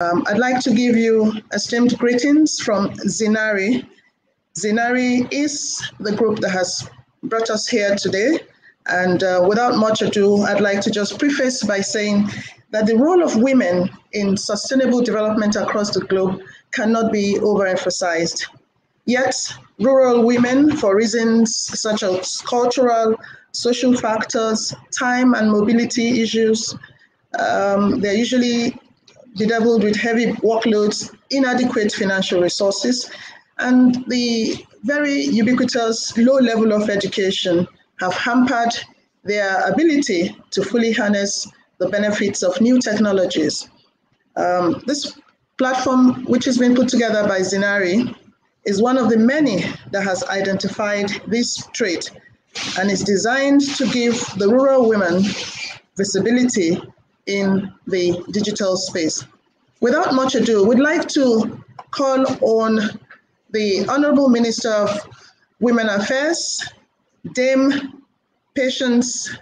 I'd like to give you esteemed greetings from ZINARI. ZINARI is the group that has brought us here today. And without much ado, I'd like to just preface by saying that the role of women in sustainable development across the globe cannot be overemphasized. Yet, rural women, for reasons such as cultural, social factors, time and mobility issues, they're usually bedeviled with heavy workloads, inadequate financial resources, and the very ubiquitous low level of education have hampered their ability to fully harness the benefits of new technologies. This platform, which has been put together by ZINARI, is one of the many that has identified this trait and is designed to give the rural women visibility in the digital space. Without much ado, we'd like to call on the Honorable Minister of Women Affairs, Dame Patience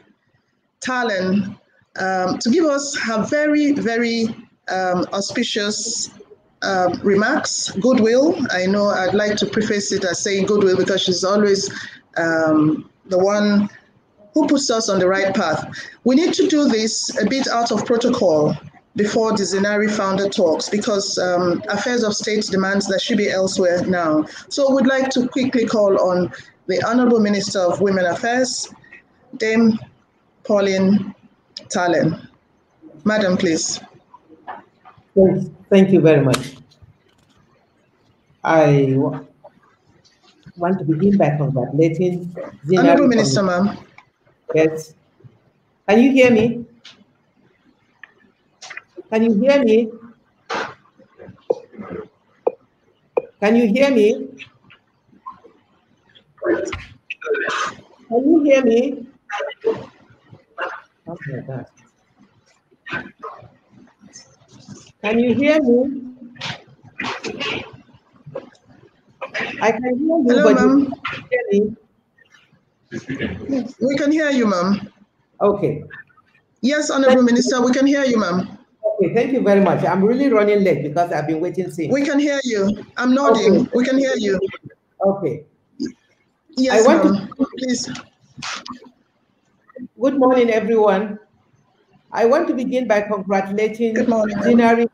Talen, to give us her very, very auspicious remarks, goodwill. I know I'd like to preface it as saying goodwill because she's always the one who puts us on the right path. We need to do this a bit out of protocol before the ZINARI founder talks because affairs of state demands that she be elsewhere now. So we'd like to quickly call on the Honorable Minister of Women Affairs, Dame Pauline Talen. Madam, please. Thank you very much. I want to begin by congratulating ZINARI. Honorable Minister, ma'am. Yes. Can you hear me? Can you hear me? Can you hear me? Can you hear me? Oh my God. Can you hear me? I can hear you. Hello, ma'am. Hear me? We can hear you, ma'am. Okay. Yes, Honorable Minister, we can hear you, ma'am. Okay, thank you very much. I'm really running late because I've been waiting since. We can hear you. I'm nodding. Okay. We can hear you. Okay. Yes, ma'am. Please. Good morning, everyone. I want to begin by congratulating ZINARI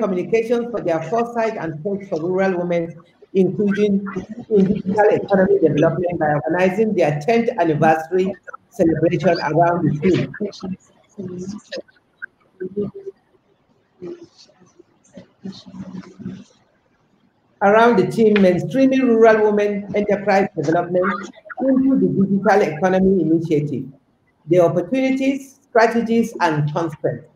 Communications for their foresight and push for rural women, including in digital economy development by organizing their 10th anniversary celebration around the theme. Around the theme, mainstreaming rural women enterprise development into the digital economy initiative, the opportunities, strategies, and constraints.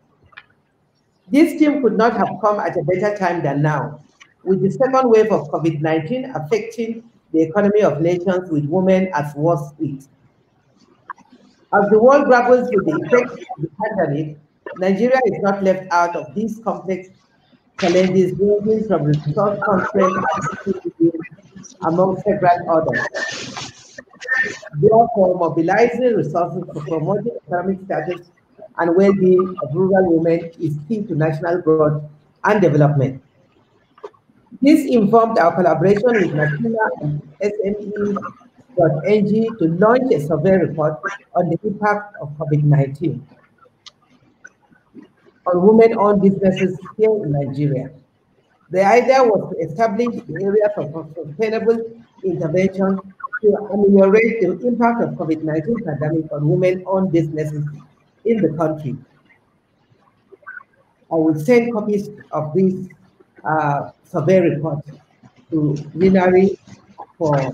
This theme could not have come at a better time than now, with the second wave of COVID-19 affecting the economy of nations with women as worst hit. As the world grapples with the effects of the pandemic, Nigeria is not left out of these complex challenges ranging from resource constraints among several others. Therefore, mobilizing resources for promoting economic status and well-being of rural women is key to national growth and development. This informed our collaboration with National and SME.ng to launch a survey report on the impact of COVID-19 on women-owned businesses here in Nigeria. The idea was to establish the areas of sustainable intervention to ameliorate the impact of COVID-19 pandemic on women-owned businesses in the country. I will send copies of this survey report to ZINARI for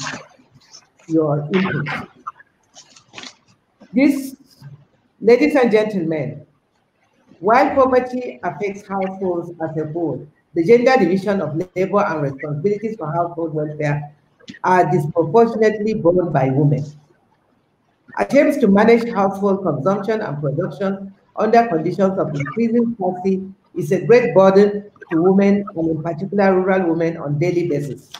your input. This, ladies and gentlemen, while poverty affects households as a whole, the gender division of labor and responsibilities for household welfare are disproportionately borne by women. Attempts to manage household consumption and production under conditions of increasing poverty is a great burden to women, and in particular rural women, on a daily basis.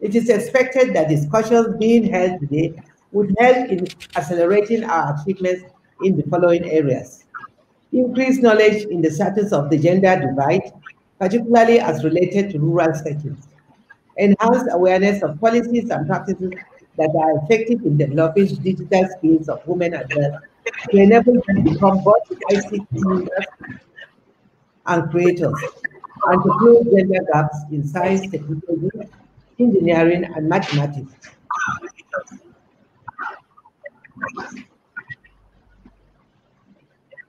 It is expected that discussions being held today would help in accelerating our achievements in the following areas: increase knowledge in the status of the gender divide, particularly as related to rural settings; enhance awareness of policies and practices that are effective in developing digital skills of women and girls to enable them to become both ICT users and creators, and to close gender gaps in science, technology, engineering, and mathematics.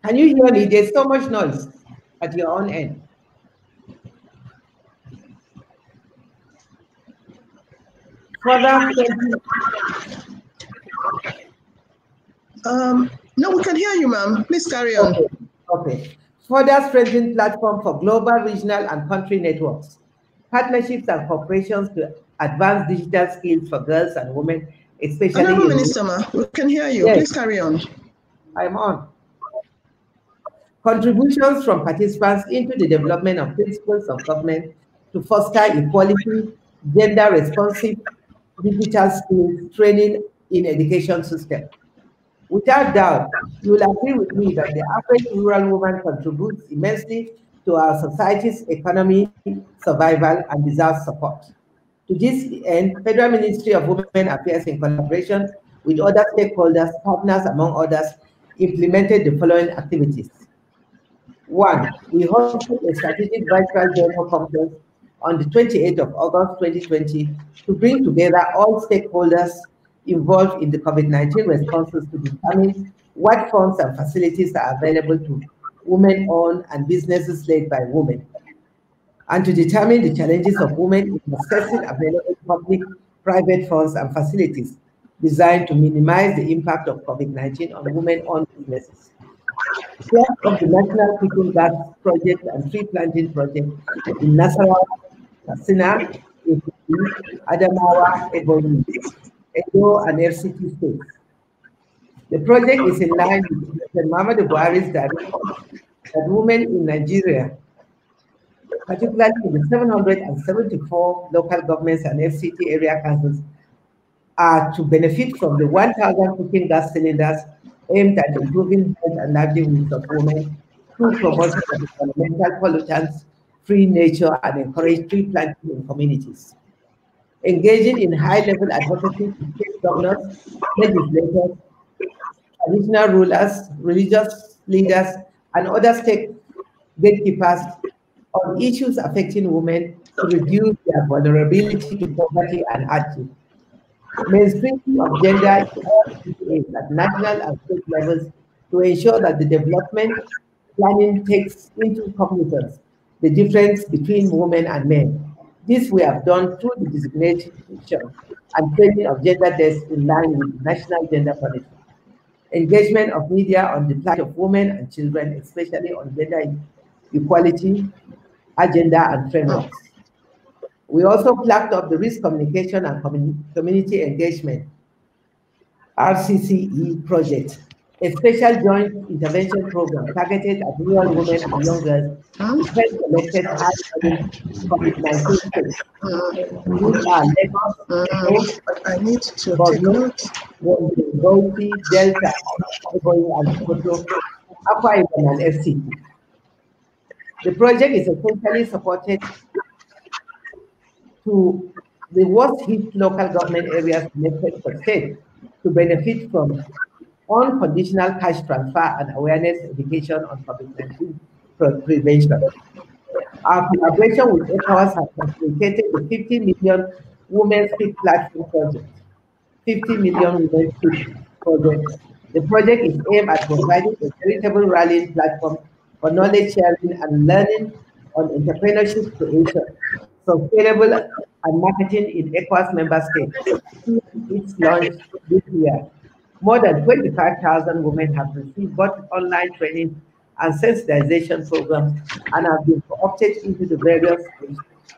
Can you hear me? There's so much noise at your own end. Further No, we can hear you, ma'am. Please carry on. Okay. Further strengthen platform for global, regional, and country networks, partnerships and cooperations to advance digital skills for girls and women, especially Honorable Minister, ma'am, we can hear you. Yes. Please carry on. I'm on. Contributions from participants into the development of principles of government to foster equality, gender-responsive digital skills training in education system. Without doubt, you will agree with me that the average rural woman contributes immensely to our society's economy, survival, and deserves support. To this end, Federal Ministry of Women Affairs, in collaboration with other stakeholders, partners, among others, implemented the following activities. One, we hosted a strategic virtual general conference on the 28th of August 2020 to bring together all stakeholders involved in the COVID-19 responses to determine what funds and facilities are available to women-owned and businesses led by women, and to determine the challenges of women in accessing available public-private funds and facilities designed to minimize the impact of COVID-19 on women-owned businesses. Part of the National Kitchen Gas Project and Tree Planting Project in Nasarawa, Katsina, Adamawa, Ebonyi, Edo, and FCT states. The project is in line with President Muhammadu Buhari's direction that women in Nigeria, particularly in the 774 local governments and FCT area councils, are to benefit from the 1,000 cooking gas cylinders aimed at improving health and livelihoods of women through promotion of environmental pollutants, free nature, and encourage tree planting in communities. Engaging in high-level advocacy to state governors, legislators, traditional rulers, religious leaders, and other state gatekeepers on issues affecting women to reduce their vulnerability to poverty and hardship. Mainstreaming of gender is at national and state levels to ensure that the development planning takes into cognizance the difference between women and men. This we have done through the designation and training of gender desks in line with national gender policy. Engagement of media on the plight of women and children, especially on gender equality, agenda, and frameworks. We also flagged up the risk communication and community engagement RCCE project, a special joint intervention program targeted at rural women and young girls who felt connected high COVID-19 cases. These are Lagos, I need to take notes. Bauchi, Delta, Ebonyi, and Sokoto, Akwa Ibom, and FCT. The project is essentially supported to the worst hit local government areas connected per state to benefit from unconditional cash transfer and awareness education on COVID-19 prevention. Our collaboration with ECOWAS has facilitated the 50 million Women Speak Platform project. 50 million Women Speak project. The project is aimed at providing a veritable rallying platform for knowledge sharing and learning on entrepreneurship creation, sustainable and marketing in ECOWAS member states. Its launch this year. More than 25,000 women have received both online training and sensitization programs and have been co-opted into the various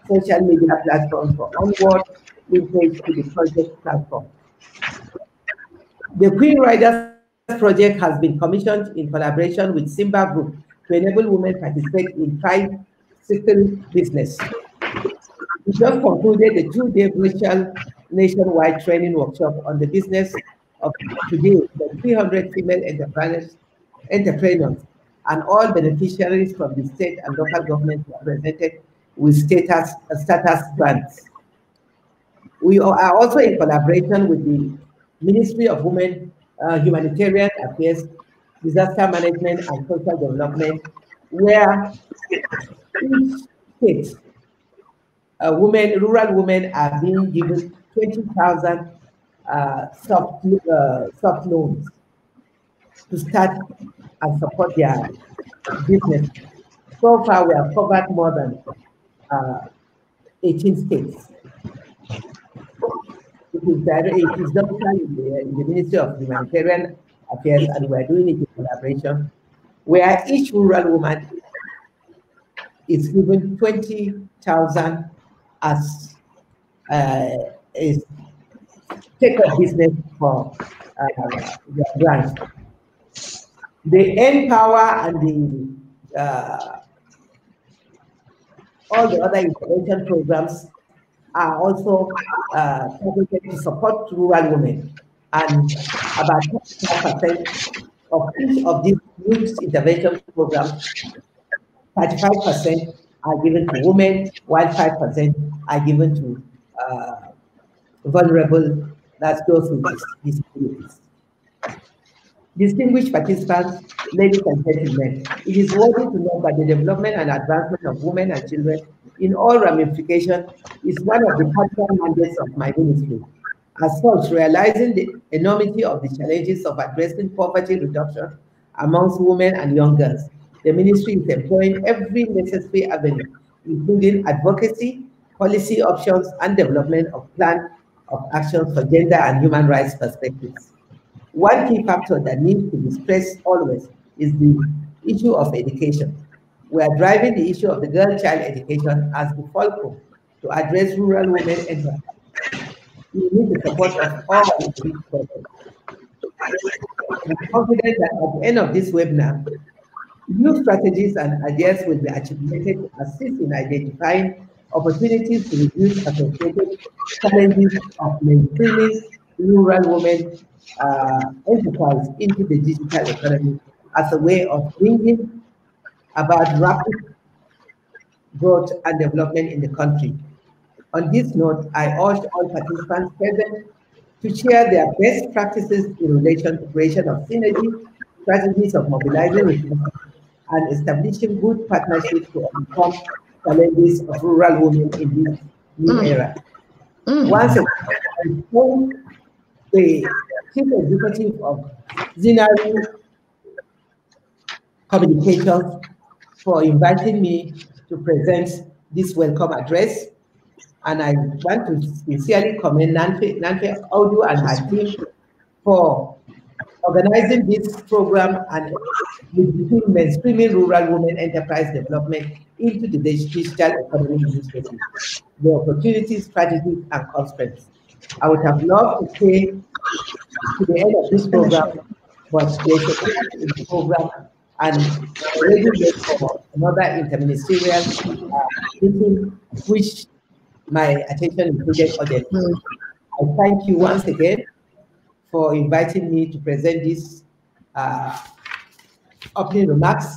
social media platforms for onward linkage to the project platform. The Queen Riders project has been commissioned in collaboration with Simba Group to enable women participate in tricycle business. We just concluded a 2-day virtual nationwide training workshop on the business of today. The 300 female entrepreneurs entrepreneurs, and all beneficiaries from the state and local governments represented with status grants. We are also in collaboration with the Ministry of Women, Humanitarian Affairs, Disaster Management, and Social Development, where each state, rural women are being given 20,000 soft loans to start and support their business. So far, we have covered more than 18 states. It is done in the Ministry of Humanitarian Affairs, and we're doing it in collaboration, where each rural woman is given 20,000 as a take-up business for their grant. The Empower and all the other intervention programs are also targeted to support rural women, and about 35% of each of these youth intervention programs, 35% are given to women, while 5% are given to vulnerable, that's those with disabilities. Distinguished participants, ladies and gentlemen, it is worthy to know that the development and advancement of women and children in all ramifications is one of the cardinal mandates of my ministry. As such, realizing the enormity of the challenges of addressing poverty reduction amongst women and young girls, the ministry is employing every necessary avenue, including advocacy, policy options, and development of plan of actions for gender and human rights perspectives. One key factor that needs to be stressed always is the issue of education. We are driving the issue of the girl-child education as the fulcrum to address rural women enterprise. We need the support of all in this process. I'm confident that at the end of this webinar, new strategies and ideas will be articulated to assist in identifying opportunities to reduce associated challenges of mainstreaming rural women enterprise into the digital economy as a way of bringing about rapid growth and development in the country. On this note, I urge all participants present to share their best practices in relation to creation of synergy, strategies of mobilizing resources, and establishing good partnerships to overcome challenges of rural women in this new era. Once again, I thank the Chief Executive of ZINARI Communications for inviting me to present this welcome address. And I want to sincerely commend Nanfe Audu and her team for organizing this program and mainstreaming rural women enterprise development into the digital economy initiative, the opportunities, strategies, and constraints. I would have loved to stay to the end of this program, but there's a point in the program, and already wait for another interministerial meeting, which my attention is needed urgently. I thank you once again for inviting me to present this opening remarks,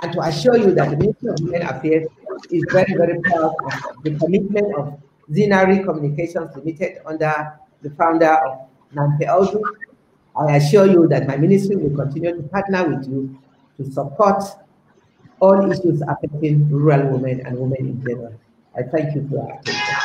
and to assure you that the Ministry of Women Affairs is very, very proud of the commitment of ZINARI Communications Limited under the founder of Nanfe Audu. I assure you that my ministry will continue to partner with you to support all issues affecting rural women and women in general. I thank you for your attention.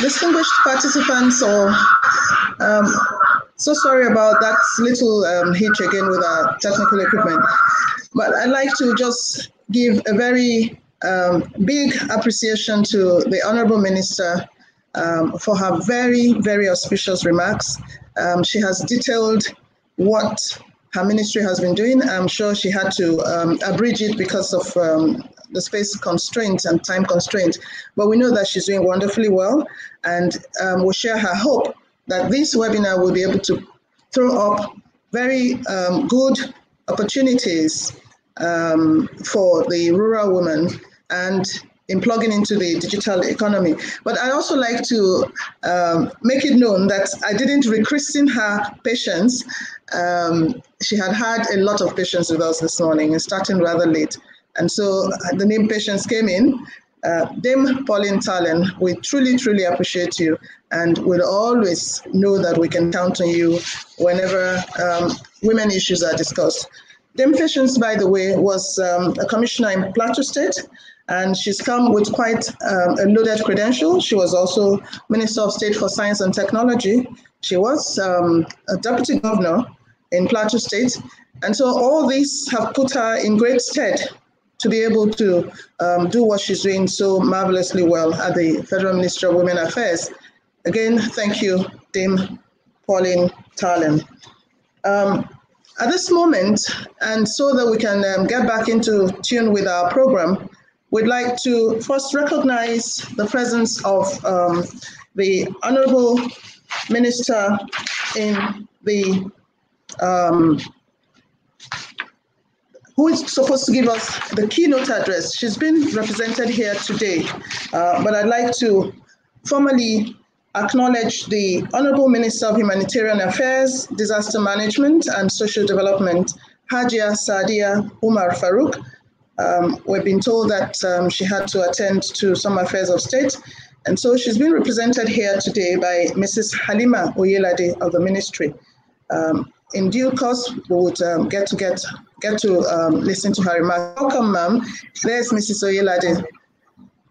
Distinguished participants, so sorry about that little hitch again with our technical equipment, but I'd like to just give a very big appreciation to the Honorable Minister for her very, very auspicious remarks. She has detailed what her ministry has been doing. I'm sure she had to abridge it because of the space constraints and time constraints, but we know that she's doing wonderfully well, and we share her hope that this webinar will be able to throw up very good opportunities for the rural woman and in plugging into the digital economy. But I also like to make it known that I didn't rechristen her patience. She had a lot of patience with us this morning, starting rather late. And so the name Patience came in. Dame Pauline Talen, we truly, truly appreciate you, and we'll always know that we can count on you whenever women issues are discussed. Dame Patience, by the way, was a commissioner in Plateau State, and she's come with quite a loaded credential. She was also Minister of State for Science and Technology. She was a deputy governor in Plateau State. And so all these have put her in great stead to be able to do what she's doing so marvelously well at the Federal Ministry of Women Affairs. Again, thank you, Dame Pauline Talen. At this moment, and so that we can get back into tune with our program, we'd like to first recognize the presence of the Honorable Minister in the who is supposed to give us the keynote address. She's been represented here today, but I'd like to formally acknowledge the Honorable Minister of Humanitarian Affairs, Disaster Management and Social Development, Hajia Sadia Umar Farouk. We've been told that she had to attend to some affairs of state, and so she's been represented here today by Mrs. Halima Oyelade of the ministry. In due course, we would get to listen to her remarks. Welcome, ma'am. There's Mrs. Oyelade.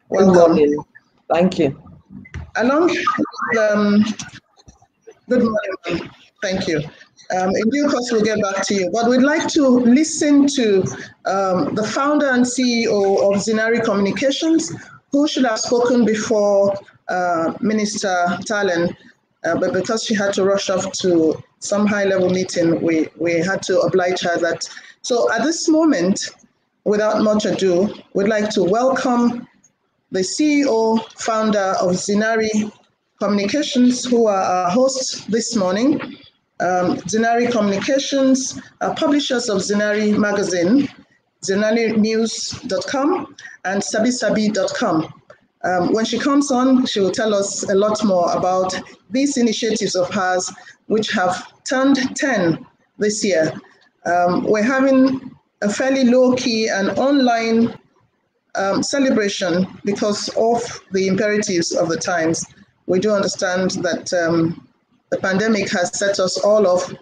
Welcome. Good morning. Thank you. Along, good morning, ma'am. Thank you. In due course, we'll get back to you. But we'd like to listen to the founder and CEO of ZINARI Communications, who should have spoken before Minister Talen, but because she had to rush off to some high-level meeting, we had to oblige her that. So at this moment, without much ado, we'd like to welcome the CEO, founder of ZINARI Communications, who are our hosts this morning. ZINARI Communications are publishers of ZINARI Magazine, ZINARInews.com, and sabisabi.com. When she comes on, she will tell us a lot more about these initiatives of hers, which have turned 10 this year. We're having a fairly low-key and online celebration because of the imperatives of the times. We do understand that the pandemic has set us all of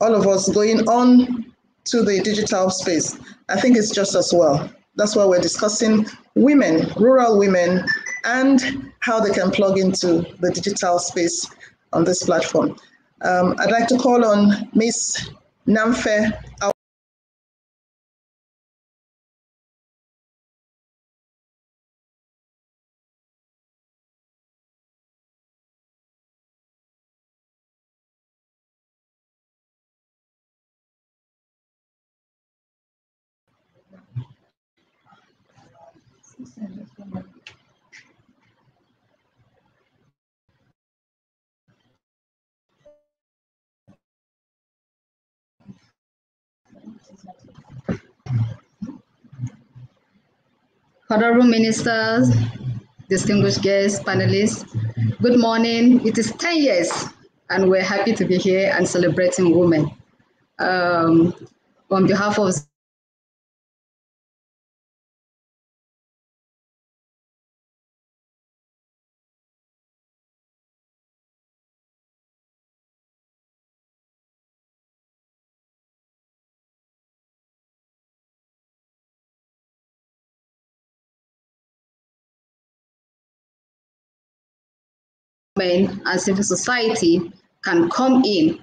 us going on to the digital space. I think it's just as well. That's why we're discussing women, rural women, and how they can plug into the digital space on this platform. I'd like to call on Ms. Namfe. Honorable Ministers, distinguished guests, panelists, good morning. It is 10 years and we're happy to be here and celebrating women. On behalf of women and civil society can come in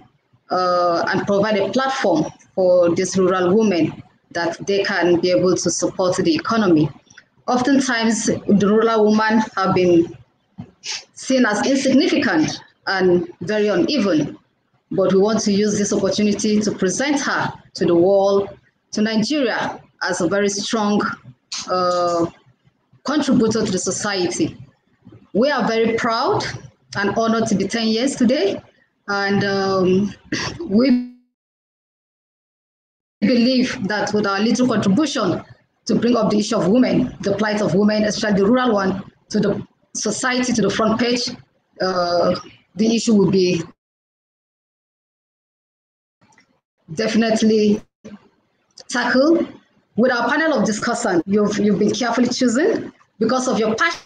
and provide a platform for these rural women that they can be able to support the economy. Oftentimes, the rural women have been seen as insignificant and very uneven, but we want to use this opportunity to present her to the world, to Nigeria, as a very strong contributor to the society. We are very proud and honored to be 10 years today, and we believe that with our little contribution to bring up the issue of women, the plight of women, especially the rural one, to the society, to the front page, the issue will be definitely tackled. With our panel of discussants, you've been carefully chosen because of your passion.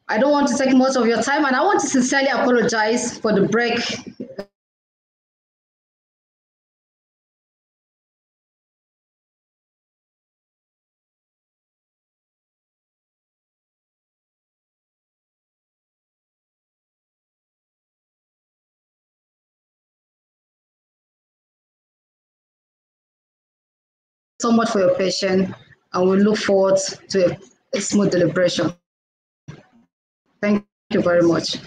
I don't want to take much of your time, and I want to sincerely apologize for the break. So much for your patience, and we look forward to a smooth deliberation. Thank you very much.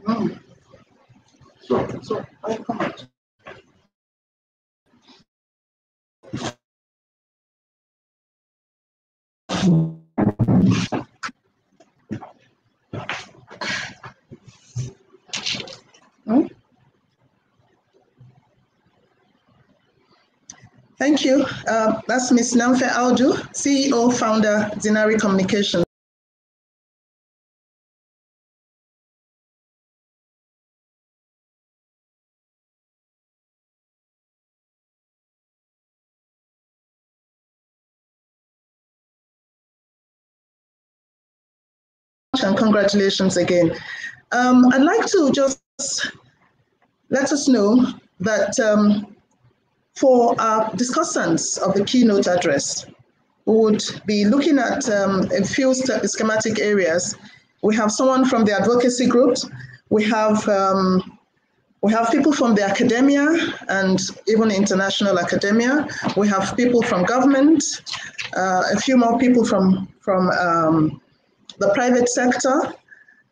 Oh. So I'll come out. Oh. Thank you. That's Ms. Namfe Audu, CEO, founder, ZINARI Communications. And congratulations again. I'd like to just let us know that for our discussants of the keynote address, we would be looking at a few schematic areas. We have someone from the advocacy groups. We have people from the academia and even international academia. We have people from government, a few more people from the private sector.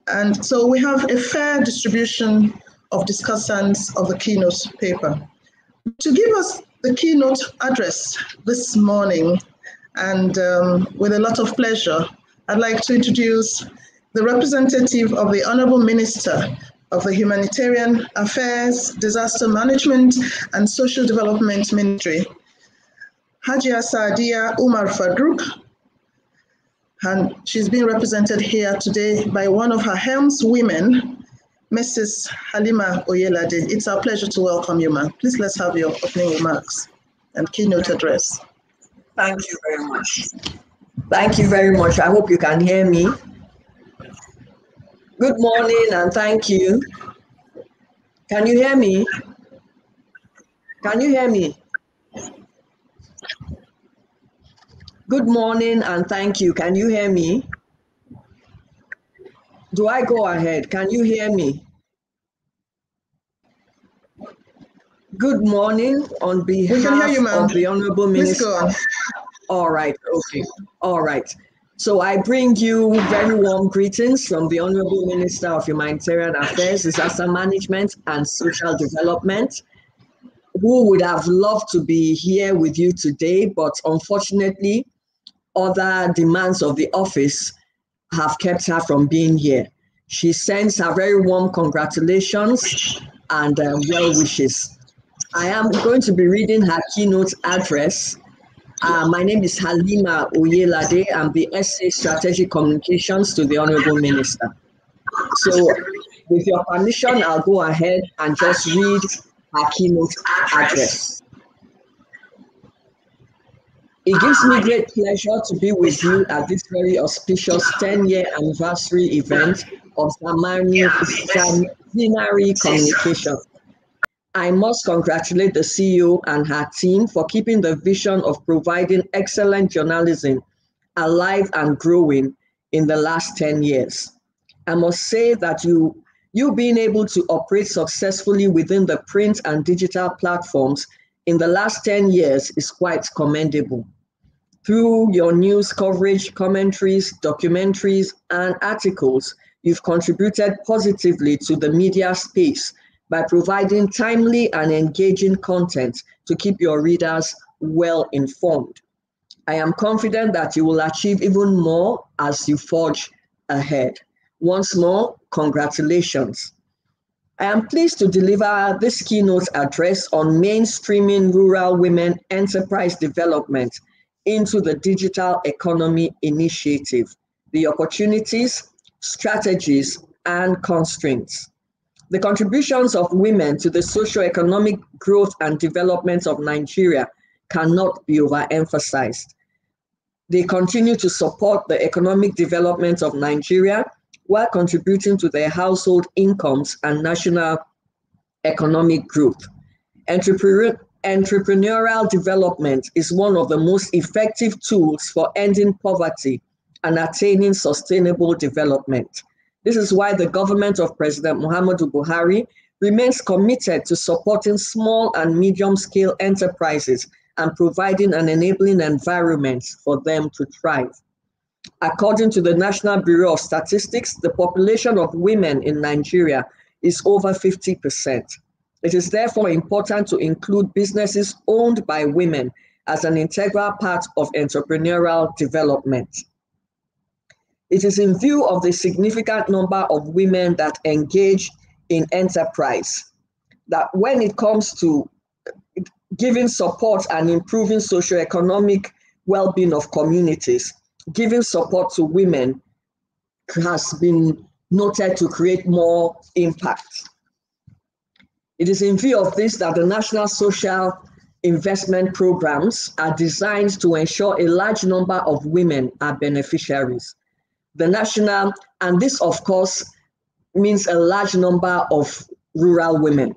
And so we have a fair distribution of discussants of the keynote paper. To give us the keynote address this morning, and with a lot of pleasure, I'd like to introduce the representative of the Honorable Minister of the Humanitarian Affairs, Disaster Management and Social Development Ministry, Hajia Saadia Umar Fadruk, and she's being represented here today by one of her helmswomen, Mrs. Halima Oyelade. It's our pleasure to welcome you, ma'am. Please let's have your opening remarks and keynote address. Thank you very much. Thank you very much. I hope you can hear me. Good morning and thank you. Can you hear me? Can you hear me? Good morning and thank you. Can you hear me? Do I go ahead? Can you hear me? Good morning on behalf of the Honorable Minister. Please go on. All right, okay, all right. So I bring you very warm greetings from the Honorable Minister of Humanitarian Affairs, Disaster Management and Social Development, who would have loved to be here with you today, but unfortunately, other demands of the office have kept her from being here. She sends her very warm congratulations and well wishes. I am going to be reading her keynote address. My name is Halima Oyelade. I'm the SA Strategic Communications to the Honorable Minister. So with your permission, I'll go ahead and just read her keynote address. It gives me great pleasure to be with you at this very auspicious 10-year anniversary event of ZINARI Communications. I must congratulate the CEO and her team for keeping the vision of providing excellent journalism alive and growing in the last 10 years. I must say that you being able to operate successfully within the print and digital platforms in the last 10 years is quite commendable. Through your news coverage, commentaries, documentaries, and articles, you've contributed positively to the media space by providing timely and engaging content to keep your readers well informed. I am confident that you will achieve even more as you forge ahead. Once more, congratulations. I am pleased to deliver this keynote address on mainstreaming rural women enterprise development into the digital economy initiative, the opportunities, strategies, and constraints. The contributions of women to the socio-economic growth and development of Nigeria cannot be overemphasized. They continue to support the economic development of Nigeria while contributing to their household incomes and national economic growth. Entrepreneurial development is one of the most effective tools for ending poverty and attaining sustainable development. This is why the government of President Muhammadu Buhari remains committed to supporting small and medium-scale enterprises and providing an enabling environment for them to thrive. According to the National Bureau of Statistics, the population of women in Nigeria is over 50%. It is therefore important to include businesses owned by women as an integral part of entrepreneurial development. It is in view of the significant number of women that engage in enterprise that when it comes to giving support and improving socioeconomic well-being of communities, giving support to women has been noted to create more impact. It is in view of this that the National Social Investment Programs are designed to ensure a large number of women are beneficiaries. The national, and this of course means a large number of rural women.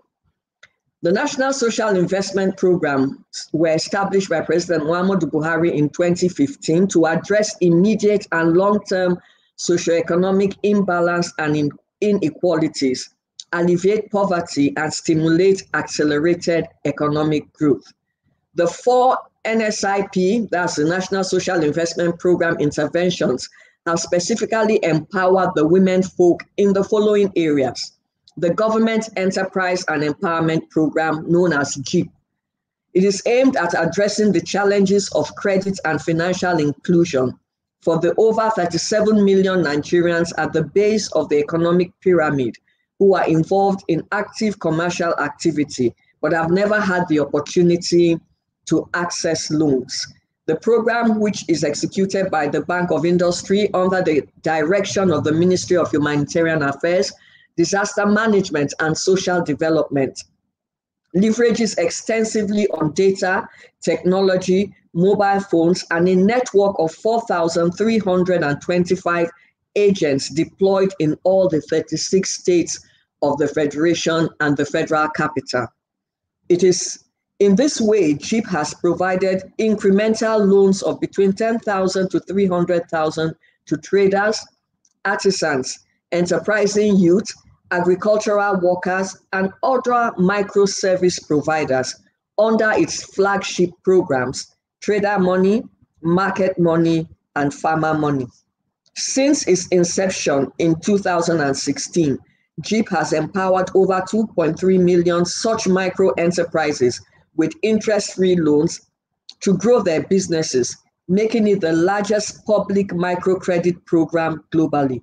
The National Social Investment Programs were established by President Muhammadu Buhari in 2015 to address immediate and long-term socioeconomic imbalance and inequalities, alleviate poverty, and stimulate accelerated economic growth. The 4 NSIP, that's the National Social Investment Program interventions, have specifically empowered the women folk in the following areas. The Government Enterprise and Empowerment Program, known as GEEP. It is aimed at addressing the challenges of credit and financial inclusion for the over 37 million Nigerians at the base of the economic pyramid who are involved in active commercial activity but have never had the opportunity to access loans. The program, which is executed by the Bank of Industry under the direction of the Ministry of Humanitarian Affairs, Disaster Management and Social Development, leverages extensively on data, technology, mobile phones, and a network of 4,325 agents deployed in all the 36 states of the Federation and the Federal Capital. It is in this way, GEEP has provided incremental loans of between 10,000 to 300,000 to traders, artisans, enterprising youth, agricultural workers, and other microservice providers under its flagship programs, Trader Money, Market Money, and Farmer Money. Since its inception in 2016, GEEP has empowered over 2.3 million such micro enterprises with interest-free loans to grow their businesses, making it the largest public microcredit program globally,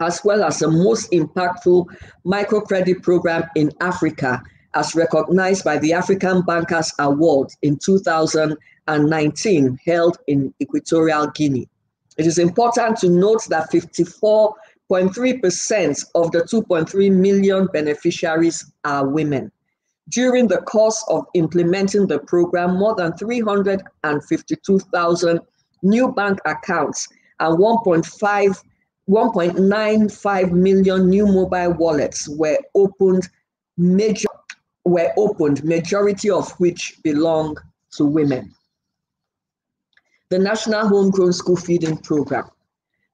as well as the most impactful microcredit program in Africa, as recognized by the African Bankers Award in 2019, held in Equatorial Guinea. It is important to note that 54.3% of the 2.3 million beneficiaries are women. During the course of implementing the program, more than 352,000 new bank accounts and 1.95 million new mobile wallets were opened. Major were opened, majority of which belong to women. The National Homegrown School Feeding Program.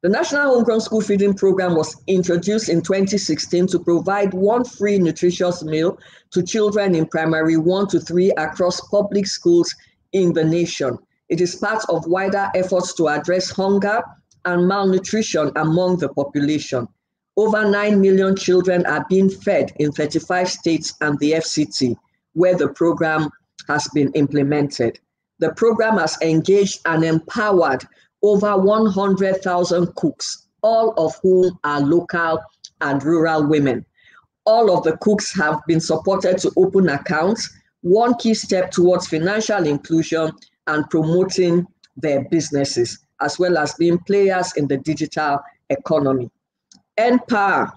The National Homegrown School Feeding Program was introduced in 2016 to provide one free nutritious meal to children in primary 1 to 3 across public schools in the nation. It is part of wider efforts to address hunger and malnutrition among the population. Over 9 million children are being fed in 35 states and the FCT, where the program has been implemented. The program has engaged and empowered over 100,000 cooks, all of whom are local and rural women. All of the cooks have been supported to open accounts, one key step towards financial inclusion and promoting their businesses, as well as being players in the digital economy. Empower.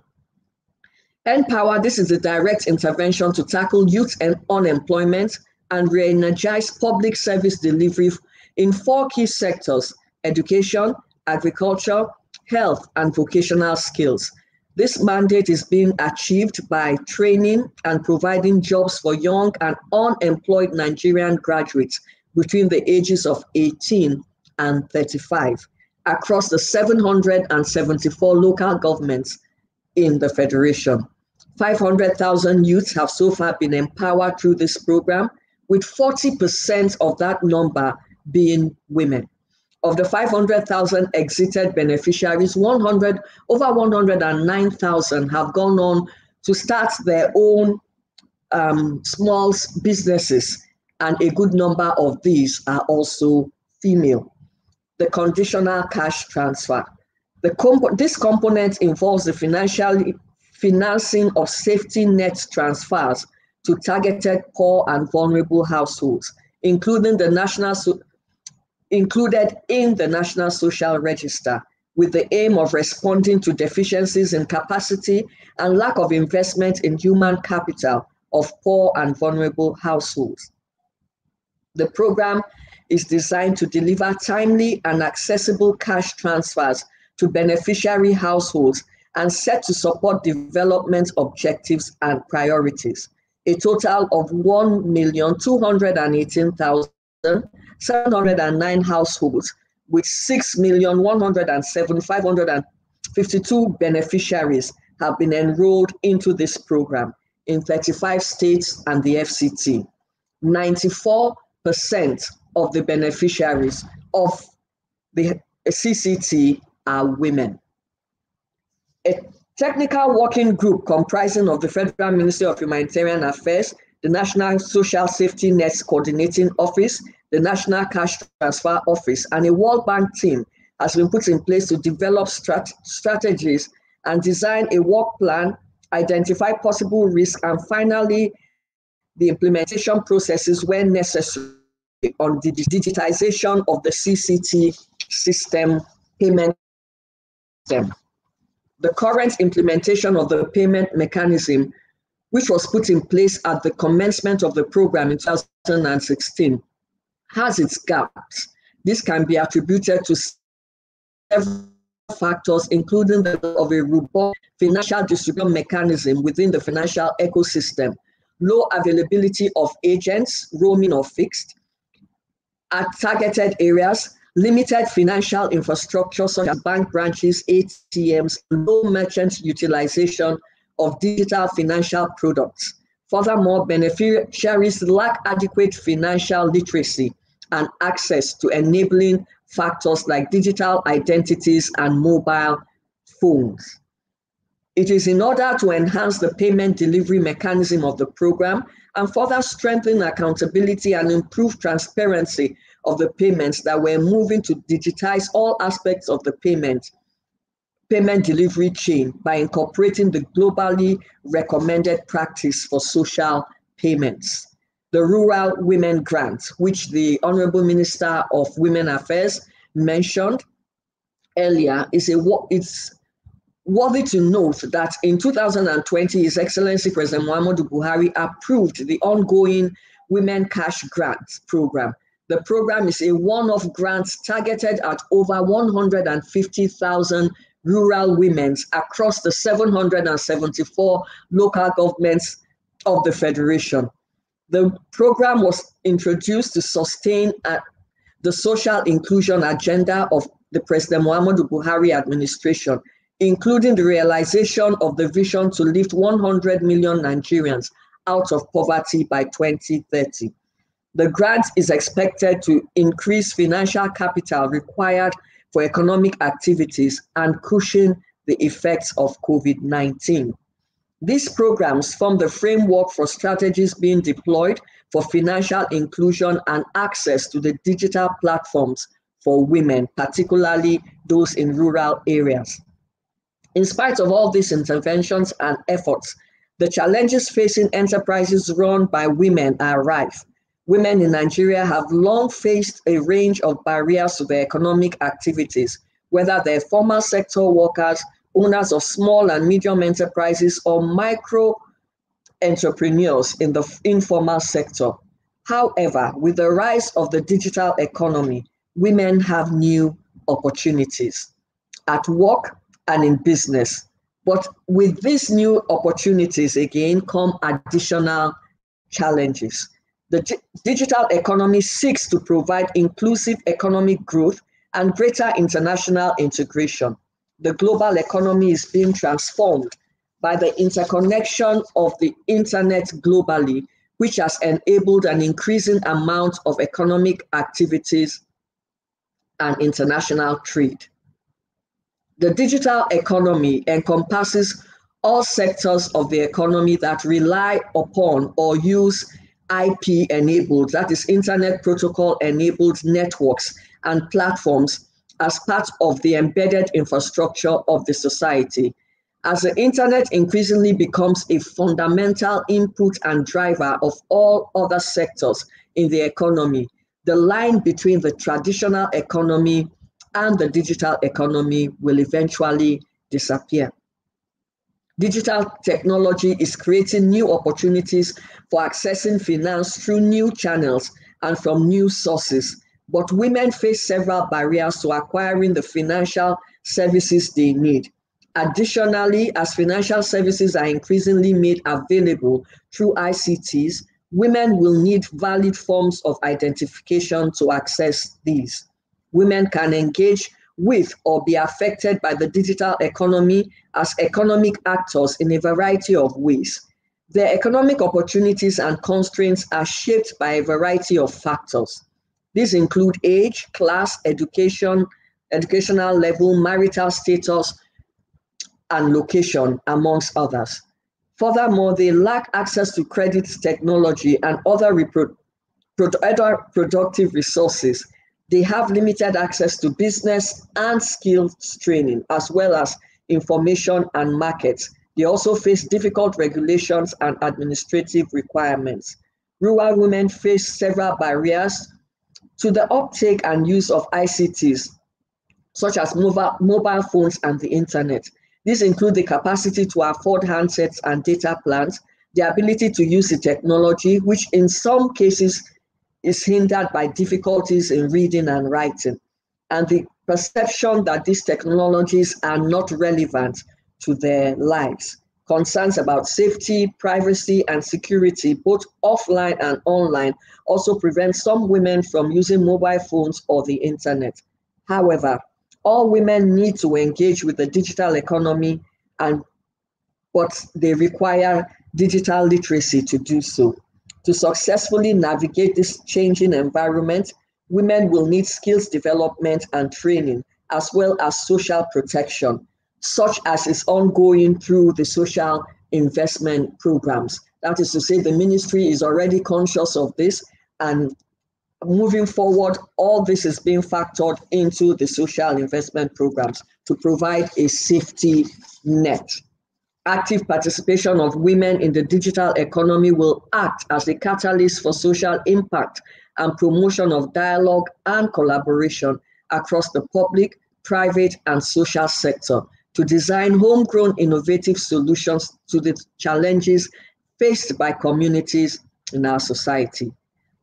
Empower, this is a direct intervention to tackle youth and unemployment and re-energize public service delivery in 4 key sectors: education, agriculture, health, and vocational skills. This mandate is being achieved by training and providing jobs for young and unemployed Nigerian graduates between the ages of 18 and 35 across the 774 local governments in the Federation. 500,000 youths have so far been empowered through this program, with 40% of that number being women. Of the 500,000 exited beneficiaries, over 109,000 have gone on to start their own small businesses, and a good number of these are also female. The conditional cash transfer. This component involves the financing of safety net transfers to targeted poor and vulnerable households, included in the National Social Register, with the aim of responding to deficiencies in capacity and lack of investment in human capital of poor and vulnerable households. The program is designed to deliver timely and accessible cash transfers to beneficiary households and set to support development objectives and priorities. A total of 1,218,709 households with 6,107,552 beneficiaries have been enrolled into this program in 35 states and the FCT. 94% of the beneficiaries of the CCT are women. A technical working group comprising of the Federal Ministry of Humanitarian Affairs, the National Social Safety Nets Coordinating Office, the National Cash Transfer Office, and a World Bank team has been put in place to develop strategies and design a work plan, identify possible risks, and finally, the implementation processes where necessary on the digitization of the CCT system payment system. The current implementation of the payment mechanism, which was put in place at the commencement of the program in 2016, has its gaps. This can be attributed to several factors, including the of a robust financial distribution mechanism within the financial ecosystem, low availability of agents, roaming or fixed, at targeted areas, limited financial infrastructure such as bank branches, ATMs, low merchant utilization of digital financial products. Furthermore, beneficiaries lack adequate financial literacy and access to enabling factors like digital identities and mobile phones. It is in order to enhance the payment delivery mechanism of the program and further strengthen accountability and improve transparency of the payments that we're moving to digitize all aspects of the payment delivery chain by incorporating the globally recommended practice for social payments. The Rural Women Grant, which the Honorable Minister of Women Affairs mentioned earlier, it's worthy to note that in 2020, His Excellency President Muhammadu Buhari approved the ongoing Women Cash Grant Program. The program is a one-off grant targeted at over 150,000 rural women across the 774 local governments of the Federation. The program was introduced to sustain the social inclusion agenda of the President Muhammadu Buhari administration, including the realization of the vision to lift 100 million Nigerians out of poverty by 2030. The grant is expected to increase financial capital required for economic activities and cushion the effects of COVID-19. These programs form the framework for strategies being deployed for financial inclusion and access to the digital platforms for women, particularly those in rural areas. In spite of all these interventions and efforts, the challenges facing enterprises run by women are rife. Women in Nigeria have long faced a range of barriers to their economic activities, whether they're formal sector workers, owners of small and medium enterprises, or micro entrepreneurs in the informal sector. However, with the rise of the digital economy, women have new opportunities at work and in business. But with these new opportunities, again, come additional challenges. The digital economy seeks to provide inclusive economic growth and greater international integration. The global economy is being transformed by the interconnection of the internet globally, which has enabled an increasing amount of economic activities and international trade. The digital economy encompasses all sectors of the economy that rely upon or use IP-enabled, that is Internet Protocol-enabled networks and platforms as part of the embedded infrastructure of the society. As the Internet increasingly becomes a fundamental input and driver of all other sectors in the economy, the line between the traditional economy and the digital economy will eventually disappear. Digital technology is creating new opportunities for accessing finance through new channels and from new sources, but women face several barriers to acquiring the financial services they need. Additionally, as financial services are increasingly made available through ICTs, women will need valid forms of identification to access these. Women can engage with or be affected by the digital economy as economic actors in a variety of ways. Their economic opportunities and constraints are shaped by a variety of factors. These include age, class, education, educational level, marital status, and location, amongst others. Furthermore, they lack access to credit technology and other productive resources. They have limited access to business and skills training, as well as information and markets. They also face difficult regulations and administrative requirements. Rural women face several barriers to the uptake and use of ICTs, such as mobile phones and the internet. These include the capacity to afford handsets and data plans, the ability to use the technology, which in some cases is hindered by difficulties in reading and writing, and the perception that these technologies are not relevant to their lives. Concerns about safety, privacy, and security, both offline and online, also prevent some women from using mobile phones or the internet. However, all women need to engage with the digital economy, but they require digital literacy to do so. To successfully navigate this changing environment, women will need skills development and training, as well as social protection, such as is ongoing through the social investment programs. That is to say, the ministry is already conscious of this, and moving forward, all this is being factored into the social investment programs to provide a safety net. Active participation of women in the digital economy will act as a catalyst for social impact and promotion of dialogue and collaboration across the public, private, and social sector to design homegrown innovative solutions to the challenges faced by communities in our society.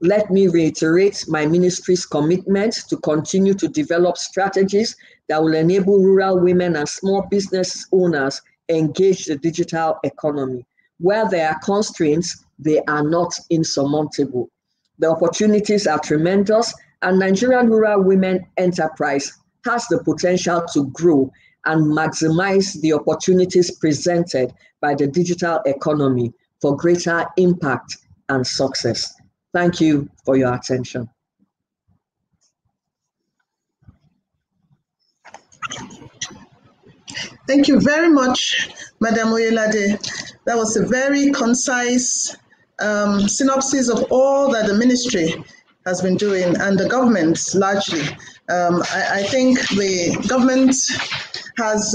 Let me reiterate my ministry's commitment to continue to develop strategies that will enable rural women and small business owners engage the digital economy. Where there are constraints, they are not insurmountable. The opportunities are tremendous, and Nigerian rural women enterprise has the potential to grow and maximize the opportunities presented by the digital economy for greater impact and success. Thank you for your attention. Thank you very much, Madam Oyelade. That was a very concise synopsis of all that the ministry has been doing and the government largely. I think the government has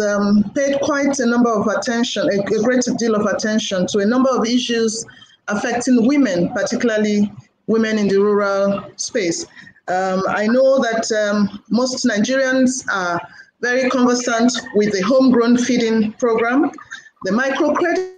paid quite a number of attention, a great deal of attention to a number of issues affecting women, particularly women in the rural space. I know that most Nigerians are very conversant with the homegrown feeding program, the microcredit.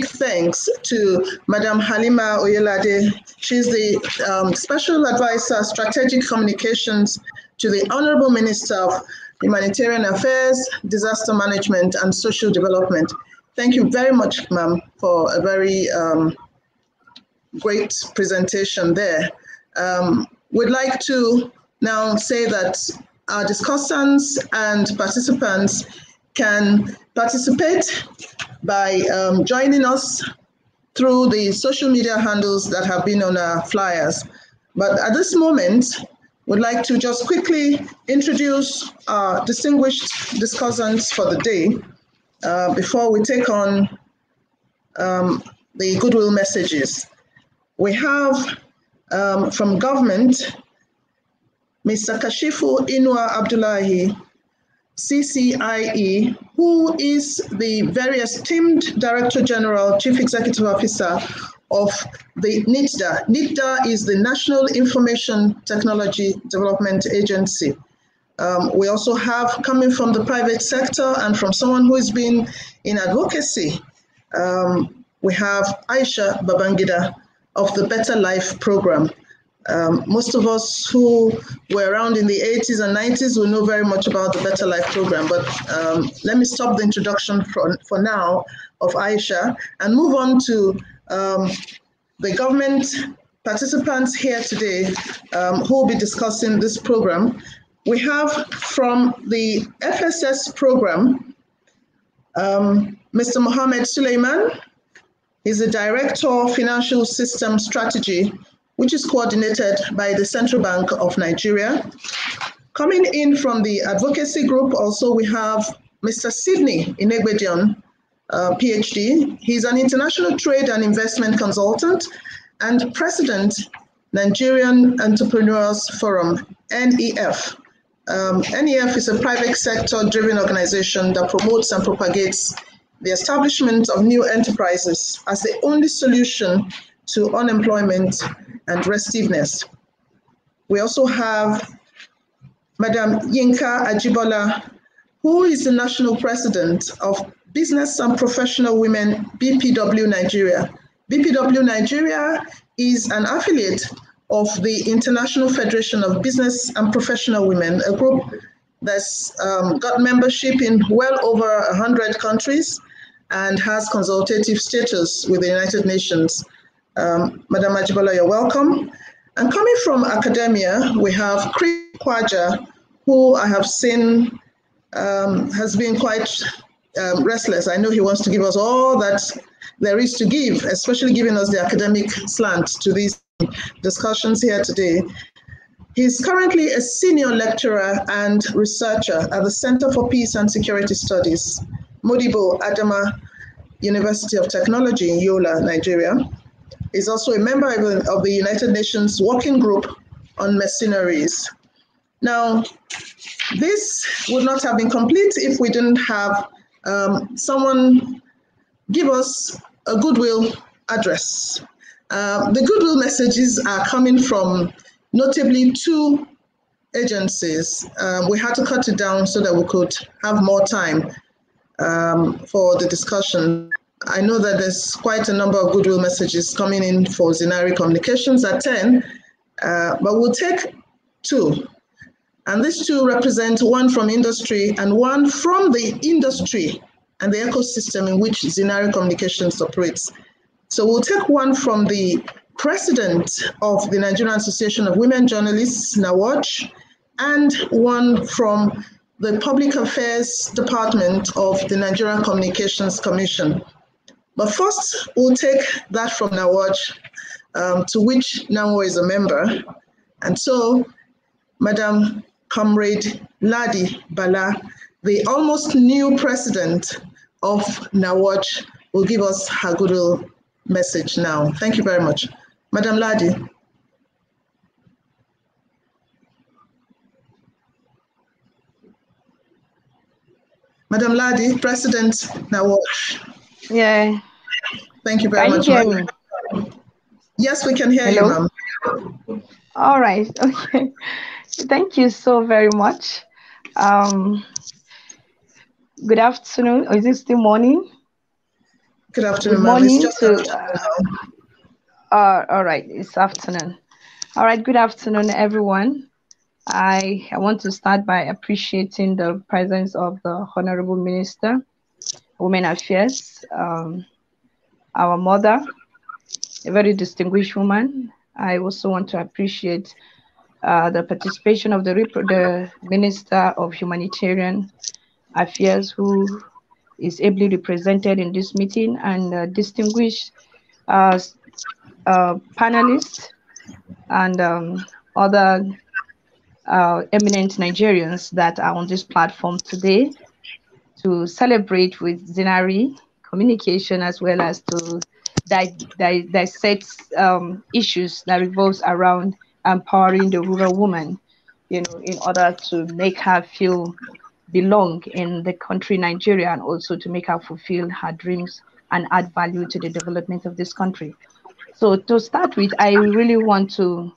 Thanks to Madam Halima Oyelade. She's the Special Advisor, Strategic Communications to the Honorable Minister of Humanitarian Affairs, Disaster Management and Social Development. Thank you very much, ma'am, for a very great presentation there. We'd like to now say that our discussants and participants can participate by joining us through the social media handles that have been on our flyers. But at this moment, we'd like to just quickly introduce our distinguished discussants for the day before we take on the goodwill messages. We have from government, Mr. Kashifu Inua Abdullahi, CCIE, who is the very esteemed Director General, Chief Executive Officer of the NITDA. NITDA is the National Information Technology Development Agency. We also have, coming from the private sector and from someone who has been in advocacy, we have Aisha Babangida of the Better Life Program. Most of us who were around in the 80s and 90s will know very much about the Better Life Program, but let me stop the introduction for now of Aisha and move on to the government participants here today who will be discussing this program. We have from the FSS program, Mr. Mohammed Suleiman. He's the Director of Financial System Strategy, which is coordinated by the Central Bank of Nigeria. Coming in from the advocacy group, also we have Mr. Sidney Inegbedion, PhD. He's an international trade and investment consultant and president, Nigerian Entrepreneurs Forum, NEF. NEF is a private sector-driven organization that promotes and propagates the establishment of new enterprises as the only solution to unemployment and restiveness. We also have Madam Yinka Ajibola, who is the National President of Business and Professional Women, BPW Nigeria. BPW Nigeria is an affiliate of the International Federation of Business and Professional Women, a group that's got membership in well over 100 countries and has consultative status with the United Nations. Madam Ajibola, you're welcome. And coming from academia, we have Chris Kwaja, who I have seen has been quite restless. I know he wants to give us all that there is to give, especially giving us the academic slant to these discussions here today. He's currently a senior lecturer and researcher at the Center for Peace and Security Studies, Modibo Adama University of Technology in Yola, Nigeria. He's also a member of the United Nations Working Group on Mercenaries. Now, this would not have been complete if we didn't have someone give us a goodwill address. The goodwill messages are coming from notably two agencies. We had to cut it down so that we could have more time for the discussion. I know that there's quite a number of goodwill messages coming in for ZINARI Communications at 10, but we'll take two. And these two represent one from industry and one from the industry and the ecosystem in which ZINARI Communications operates. So we'll take one from the president of the Nigerian Association of Women Journalists, NAWAJ, and one from the Public Affairs Department of the Nigerian Communications Commission. But first, we'll take that from NAWAJ, to which NAWO is a member. And so, Madam Comrade Ladi Bala, the almost new president of NAWAJ, will give us her goodwill message now. Thank you very much. Madam Ladi. Madam Ladi, President NAWAJ. Yeah. Thank you very much. Can you hear me? Yes, we can hear you, ma'am. All right. Okay. Thank you so very much. Good afternoon. Or is it still morning? Good afternoon, good morning all right, it's afternoon. All right, good afternoon, everyone. I want to start by appreciating the presence of the Honorable Minister, Women Affairs, our mother, a very distinguished woman. I also want to appreciate the participation of the Minister of Humanitarian Affairs, who is ably represented in this meeting, and distinguished panelists and other eminent Nigerians that are on this platform today to celebrate with ZINARI Communication, as well as to dissect issues that revolves around empowering the rural woman, in order to make her feel belong in the country Nigeria, and also to make her fulfill her dreams and add value to the development of this country. So to start with, I really want to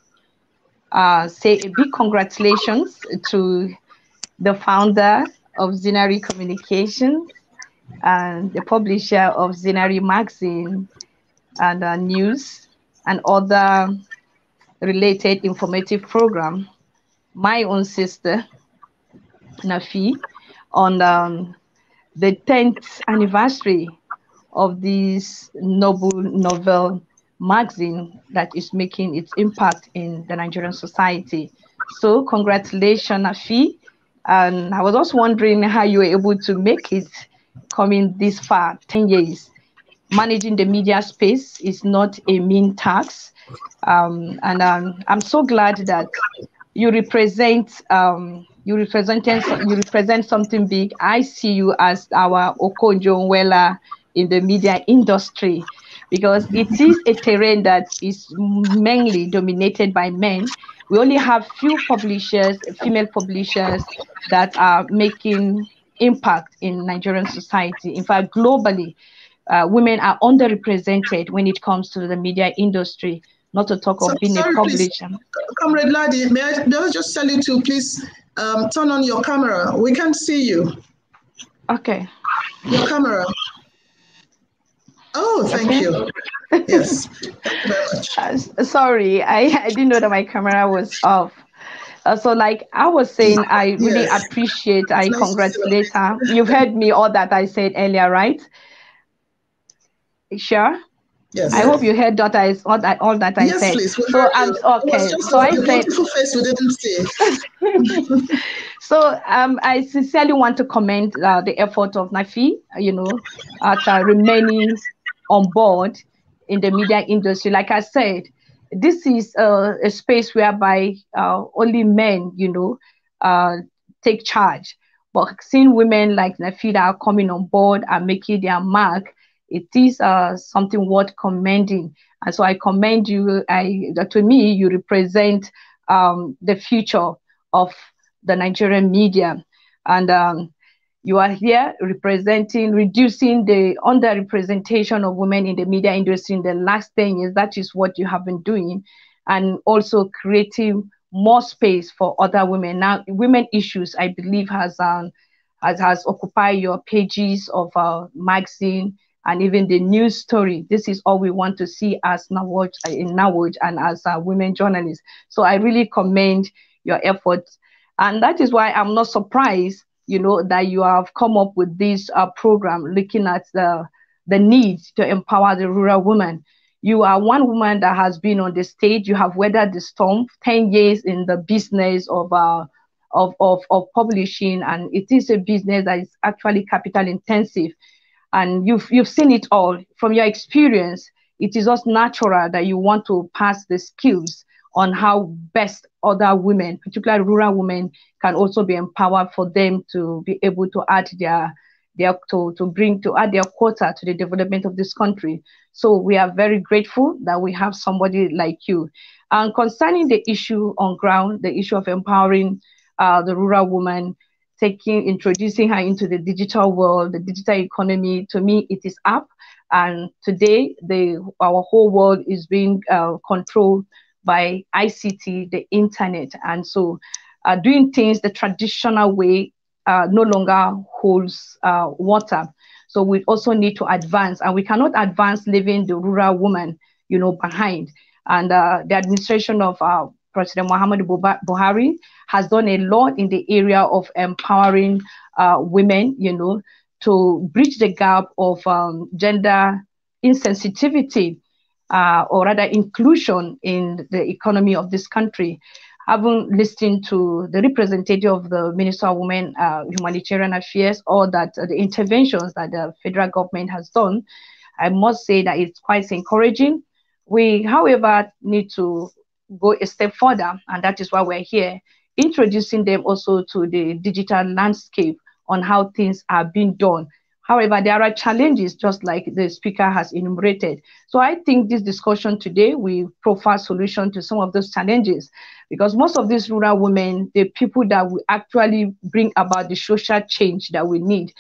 say a big congratulations to the founder of ZINARI Communications and the publisher of ZINARI Magazine and news and other related informative program, my own sister, Nafi, on the 10th anniversary of this novel magazine that is making its impact in the Nigerian society. So congratulations, Nafi. And I was also wondering how you were able to make it coming this far, 10 years. Managing the media space is not a mean task. I'm so glad that you represent something big. I see you as our Okonjo-Iweala in the media industry, because it is a terrain that is mainly dominated by men. We only have few publishers, female publishers, that are making impact in Nigerian society. In fact, globally, women are underrepresented when it comes to the media industry, not to talk of being a publisher. Comrade Ladi, may I just tell you to please turn on your camera. We can't see you. Okay. Your camera. Oh, thank you. Yes, thank you very much. Sorry, I didn't know that my camera was off. So like I was saying, I really appreciate, I congratulate her. You've heard me all that I said earlier, right? Sure? Yes. I hope you heard that all that I said. Yes, please. So I'm okay. So I said, beautiful face we didn't see. So I sincerely want to commend the effort of Nafi, at remaining on board in the media industry. Like I said, this is a space whereby only men, take charge. But seeing women like Nafi that are coming on board and making their mark, it is something worth commending. And so I commend you. To me, you represent the future of the Nigerian media. And You are here representing, reducing the underrepresentation of women in the media industry in the last 10 years. That is what you have been doing. And also creating more space for other women. Now, women issues, I believe, has occupied your pages of magazine and even the news story. This is all we want to see as Nawaj, in Nawaj and as women journalists. So I really commend your efforts. And that is why I'm not surprised, you know, that you have come up with this program looking at the need to empower the rural woman. You are one woman that has been on the stage. You have weathered the storm, 10 years in the business of publishing, and it is a business that is actually capital intensive. And you've seen it all. From your experience, it is just natural that you want to pass the skills on how best other women, particularly rural women, can also be empowered for them to be able to add to add their quota to the development of this country. So we are very grateful that we have somebody like you. And concerning the issue on ground, the issue of empowering the rural woman, introducing her into the digital world, the digital economy, to me, it is up. And today, our whole world is being controlled by ICT, the internet. And so doing things the traditional way no longer holds water. So we also need to advance, and we cannot advance leaving the rural woman, you know, behind. And the administration of President Muhammadu Buhari has done a lot in the area of empowering women, you know, to bridge the gap of gender insensitivity, or rather inclusion in the economy of this country. Having listened to the representative of the Minister of Women Humanitarian Affairs, or that the interventions that the federal government has done, I must say that it's quite encouraging. We, however, need to go a step further, and that is why we're here, introducing them also to the digital landscape on how things are being done. However, there are challenges, just like the speaker has enumerated. So I think this discussion today will provide solution to some of those challenges, because most of these rural women, the people that will actually bring about the social change that we need,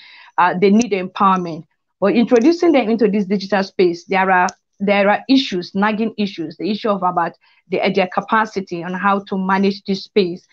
they need empowerment. But introducing them into this digital space, there are issues, nagging issues, the issue of about their capacity on how to manage this space.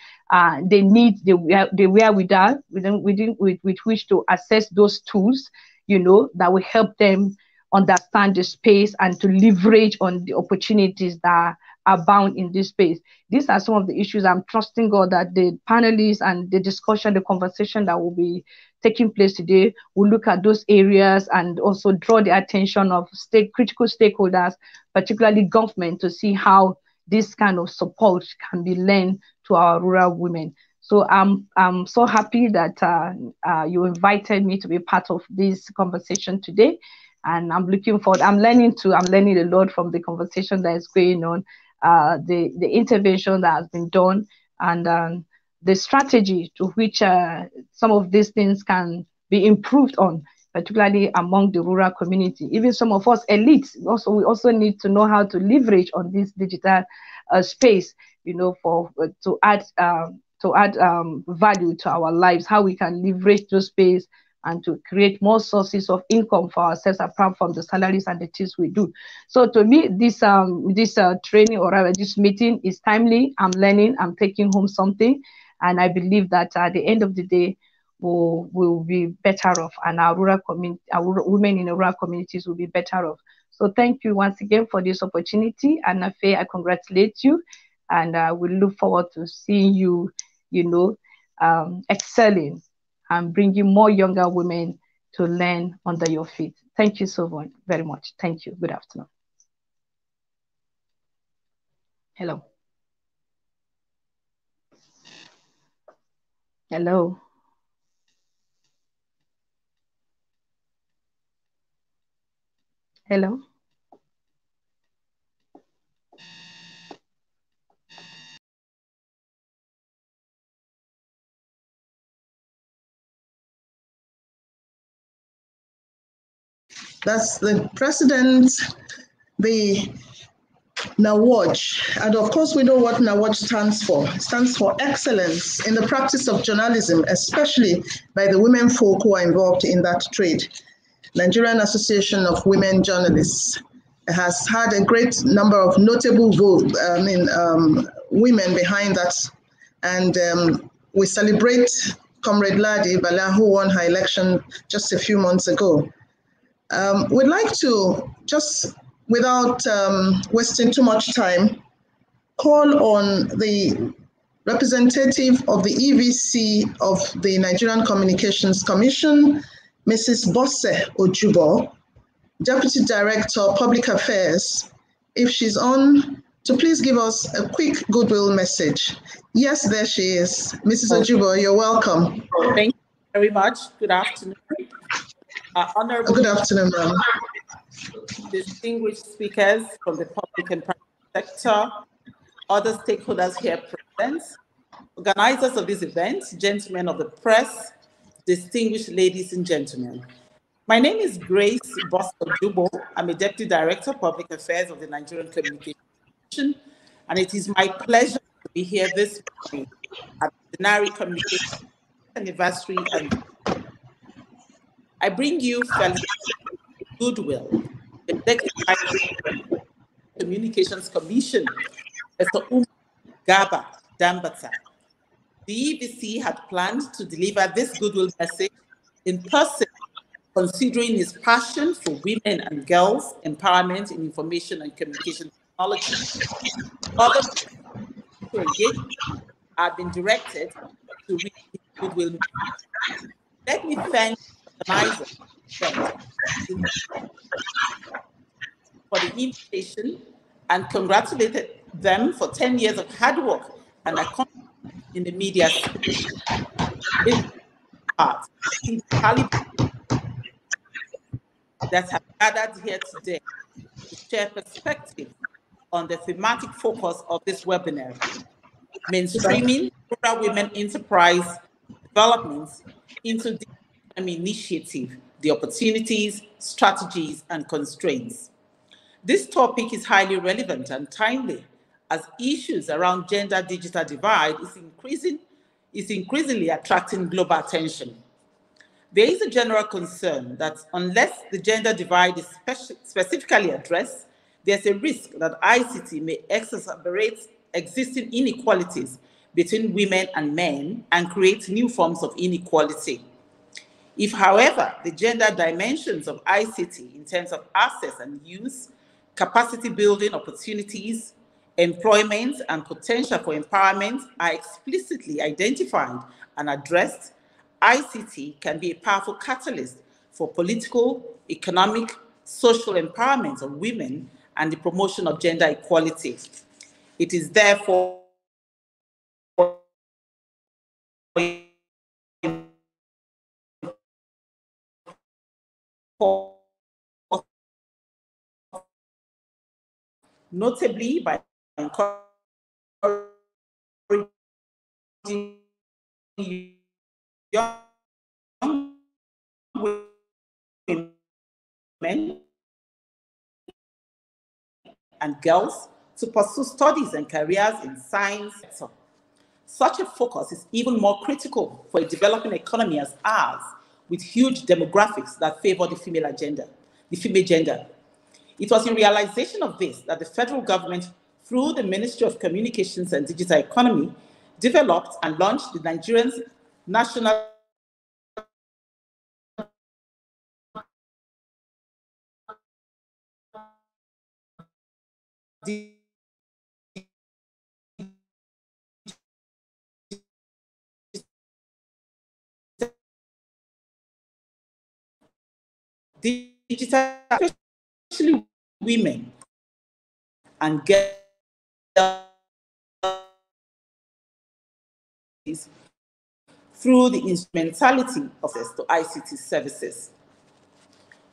They need the wherewithal with which to access those tools, you know, that will help them understand the space and to leverage on the opportunities that are bound in this space. These are some of the issues. I'm trusting God that the panelists and the discussion, the conversation that will be taking place today will look at those areas and also draw the attention of critical stakeholders, particularly government, to see how this kind of support can be lent to our rural women. So I'm so happy that you invited me to be part of this conversation today, and I'm looking forward. I'm learning a lot from the conversation that is going on, the intervention that has been done, and the strategy to which some of these things can be improved on, particularly among the rural community. Even some of us elites, we also need to know how to leverage on this digital space, you know, to add value to our lives, how we can leverage those space and to create more sources of income for ourselves apart from the salaries and the things we do. So to me, this training or rather this meeting is timely. I'm learning, I'm taking home something, and I believe that at the end of the day, will be better off, and our women in the rural communities will be better off. So thank you once again for this opportunity, and Afe, I congratulate you, and we look forward to seeing you, you know, excelling and bringing more younger women to learn under your feet. Thank you so very much. Thank you. Good afternoon. Hello. Hello. Hello. That's the president, the NAWAJ. And of course, we know what NAWAJ stands for. It stands for excellence in the practice of journalism, especially by the women folk who are involved in that trade. Nigerian Association of Women Journalists has had a great number of notable women behind that. And we celebrate Comrade Ladi Bala, who won her election just a few months ago. We'd like to, just without wasting too much time, call on the representative of the EVC of the Nigerian Communications Commission, Mrs. Bosse Ojubo, Deputy Director, Public Affairs, if she's on, to please give us a quick goodwill message. Yes, there she is. Mrs. Ojubo, you're welcome. Thank you very much. Good afternoon. Honorable Good afternoon, ma'am. Distinguished speakers from the public and private sector, other stakeholders here present, organizers of this event, gentlemen of the press, distinguished ladies and gentlemen. My name is Grace Bosse Ojubo. I'm a Deputy Director of Public Affairs of the Nigerian Communications Commission, and it is my pleasure to be here this morning at the ZINARI Communications Anniversary. And I bring you goodwill, the Executive Communications Commission, Mr. Gaba Dambata. The EVC had planned to deliver this goodwill message in person, considering his passion for women and girls' empowerment in information and communication technology. Other to engage have been directed to read his goodwill message. Let me thank the organizers for the invitation and congratulated them for 10 years of hard work and accomplishment in the media space. This part that have gathered here today to share perspective on the thematic focus of this webinar, mainstreaming rural women enterprise developments into the economy initiative, the opportunities, strategies, and constraints. This topic is highly relevant and timely as issues around gender digital divide is increasingly attracting global attention. There is a general concern that unless the gender divide is specifically addressed, there's a risk that ICT may exacerbate existing inequalities between women and men and create new forms of inequality. If, however, the gender dimensions of ICT in terms of access and use, capacity building opportunities, employment, and potential for empowerment are explicitly identified and addressed, ICT can be a powerful catalyst for political, economic, social empowerment of women and the promotion of gender equality. It is therefore notably by encouraging young women and girls to pursue studies and careers in science. Such a focus is even more critical for a developing economy as ours, with huge demographics that favor the female agenda, the female gender. It was in realization of this that the federal government, through the Ministry of Communications and Digital Economy, developed and launched the Nigerian National Digital, especially women and girls, through the instrumentality of access to ICT services.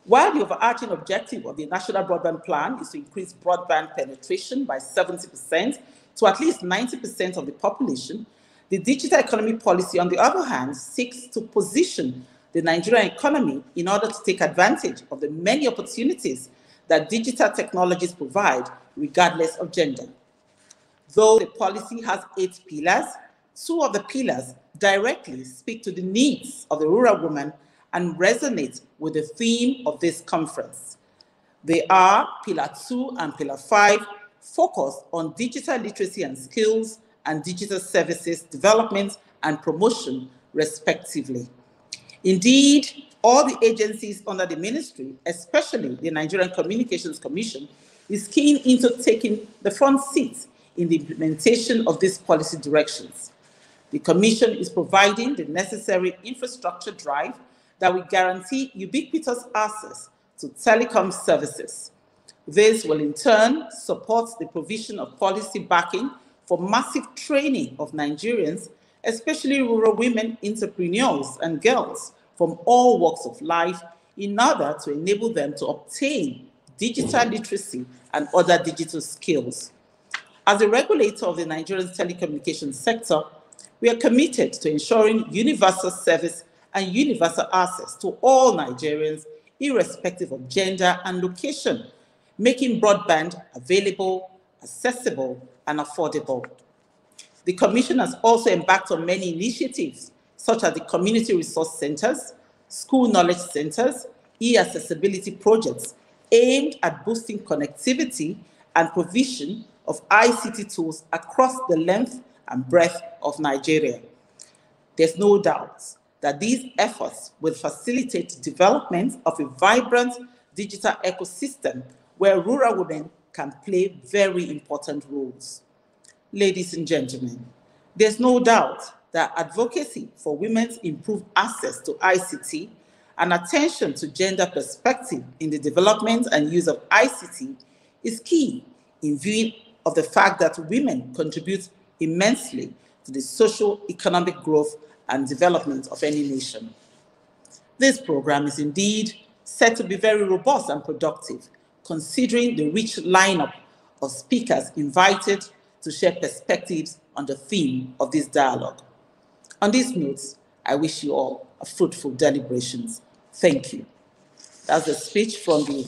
While the overarching objective of the National Broadband Plan is to increase broadband penetration by 70% to at least 90% of the population, the digital economy policy, on the other hand, seeks to position the Nigerian economy in order to take advantage of the many opportunities that digital technologies provide, regardless of gender. Though the policy has 8 pillars, 2 of the pillars directly speak to the needs of the rural woman and resonate with the theme of this conference. They are Pillar 2 and Pillar 5, focused on digital literacy and skills and digital services development and promotion, respectively. Indeed, all the agencies under the ministry, especially the Nigerian Communications Commission, is keen into taking the front seat in the implementation of these policy directions. The Commission is providing the necessary infrastructure drive that will guarantee ubiquitous access to telecom services. This will in turn support the provision of policy backing for massive training of Nigerians, especially rural women entrepreneurs and girls from all walks of life, in order to enable them to obtain digital literacy and other digital skills. As a regulator of the Nigerian telecommunications sector, we are committed to ensuring universal service and universal access to all Nigerians, irrespective of gender and location, making broadband available, accessible, and affordable. The Commission has also embarked on many initiatives, such as the community resource centers, school knowledge centers, e-accessibility projects aimed at boosting connectivity and provision of ICT tools across the length and breadth of Nigeria. There's no doubt that these efforts will facilitate development of a vibrant digital ecosystem where rural women can play very important roles. Ladies and gentlemen, there's no doubt that advocacy for women's improved access to ICT and attention to gender perspective in the development and use of ICT is key in view of the fact that women contribute immensely to the socio-economic growth and development of any nation. This program is indeed set to be very robust and productive, considering the rich lineup of speakers invited to share perspectives on the theme of this dialogue. On these notes, I wish you all a fruitful deliberations. Thank you. That's a speech from the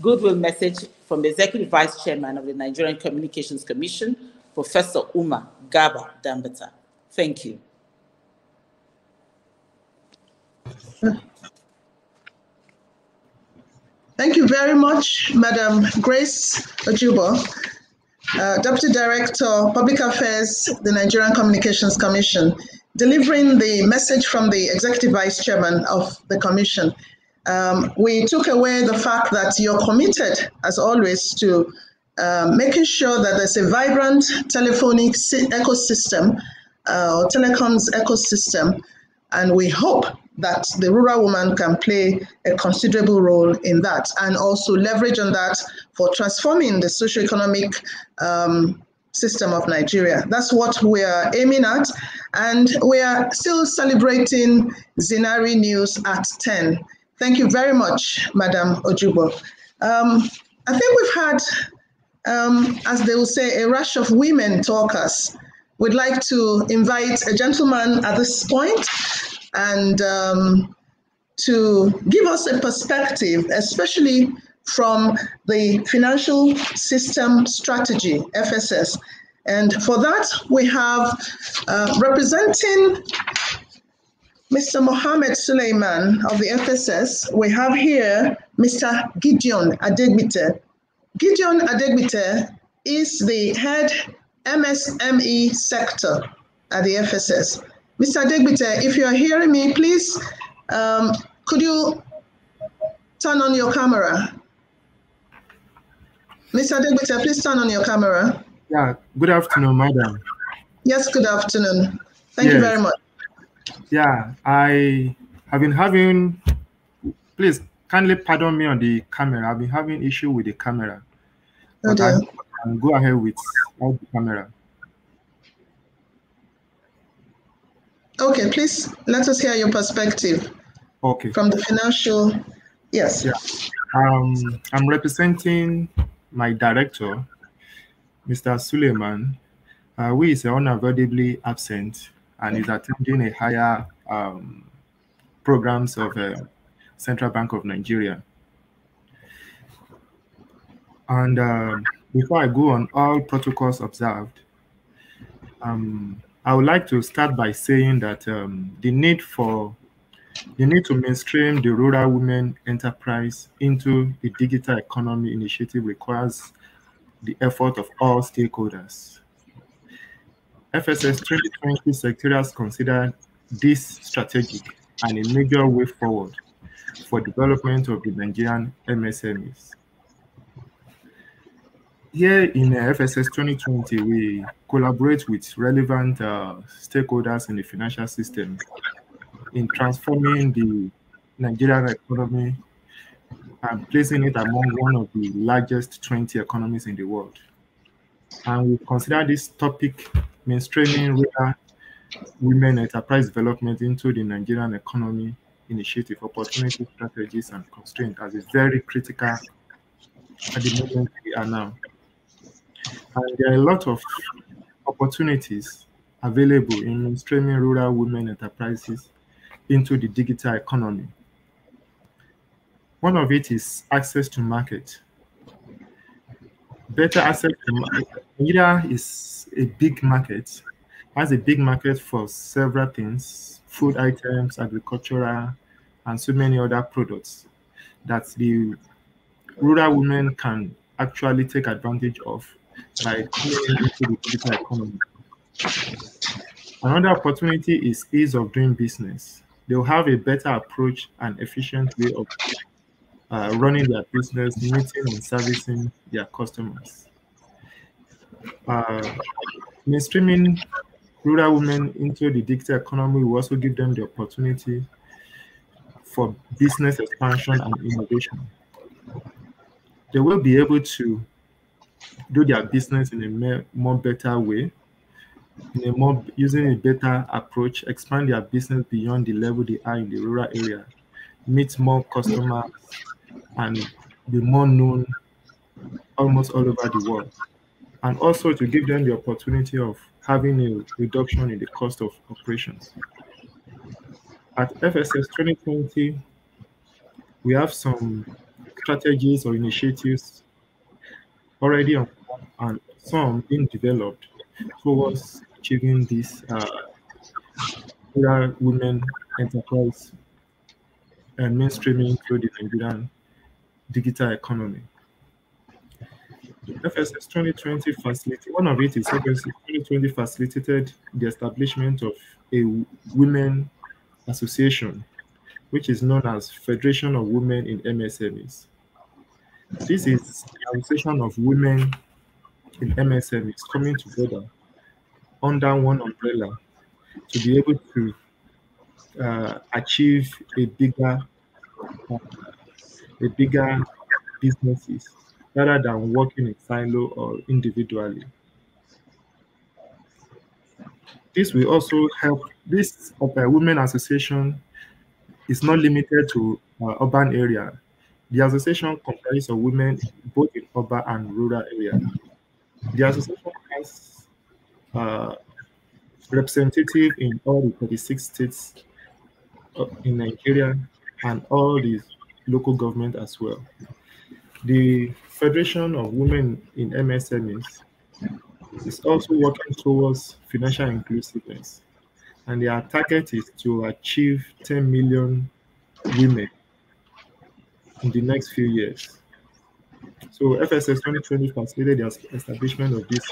goodwill message from the Executive Vice Chairman of the Nigerian Communications Commission, Professor Umar Garba Dambata. Thank you. Thank you very much, Madam Grace Ojubo, Deputy Director, Public Affairs, the Nigerian Communications Commission, delivering the message from the Executive Vice Chairman of the Commission. We took away the fact that you're committed, as always, to making sure that there's a vibrant telephonic ecosystem, or telecoms ecosystem, and we hope that the rural woman can play a considerable role in that and also leverage on that for transforming the socioeconomic system of Nigeria. That's what we are aiming at. And we are still celebrating ZINARI News at 10. Thank you very much, Madam Ojubo. I think we've had, as they will say, a rush of women talkers. We'd like to invite a gentleman at this point and to give us a perspective, especially from the Financial System Strategy, FSS. And for that, we have representing Mr. Mohammed Suleiman of the FSS, we have here Mr. Gideon Adegbite. Gideon Adegbite is the head MSME sector at the FSS. Mr. Adegbite, if you are hearing me, please, could you turn on your camera? Mr. Adegbite, please turn on your camera. Yeah, good afternoon, madam. Yes, good afternoon. Thank you very much. Yeah, I have been having, please kindly pardon me on the camera. I've been having issue with the camera. But I can go ahead with all the camera. Okay, please let us hear your perspective. Okay. From the financial, yes. Yeah. I'm representing my director, Mr. Suleiman, who is unavoidably absent and is attending a higher programs of Central Bank of Nigeria. And before I go on all protocols observed, I would like to start by saying that the need to mainstream the rural women enterprise into the digital economy initiative requires the effort of all stakeholders. FSS 2020 secretariats consider this strategic and a major way forward for development of the Nigerian MSMEs. Here in FSS 2020, we collaborate with relevant stakeholders in the financial system in transforming the Nigerian economy and placing it among one of the largest 20 economies in the world. And we consider this topic, mainstreaming rural women enterprise development into the Nigerian economy initiative, opportunity, strategies, and constraints, as a very critical at the moment we are now. And there are a lot of opportunities available in mainstreaming rural women enterprises into the digital economy. One of it is access to market. Better access to market. Nigeria is a big market, has a big market for several things, food items, agricultural, and so many other products that the rural women can actually take advantage of by coming into the digital economy. Another opportunity is ease of doing business. They'll have a better approach and efficient way of running their business, meeting and servicing their customers. Mainstreaming rural women into the digital economy will also give them the opportunity for business expansion and innovation. They will be able to do their business in a more better way, using a better approach, expand their business beyond the level they are in the rural area, meet more customers, and be more known almost all over the world. And also to give them the opportunity of having a reduction in the cost of operations. At FSS 2020, we have some strategies or initiatives already on and some being developed towards achieving this rural women enterprise and mainstreaming through the Nigerian digital economy. FSS 2020 one of it is FSS 2020 facilitated the establishment of a women association, which is known as Federation of Women in MSMEs. This is the association of women in MSMEs coming together under one umbrella to be able to achieve a bigger businesses rather than working in silo or individually. This will also help. This women association is not limited to urban area. The association comprises of women both in urban and rural area. The association has representative in all the 36 states in Nigeria and all the local government as well. The Federation of Women in MSMEs is also working towards financial inclusiveness, and their target is to achieve 10 million women in the next few years. So FSS 2020 facilitated the establishment of this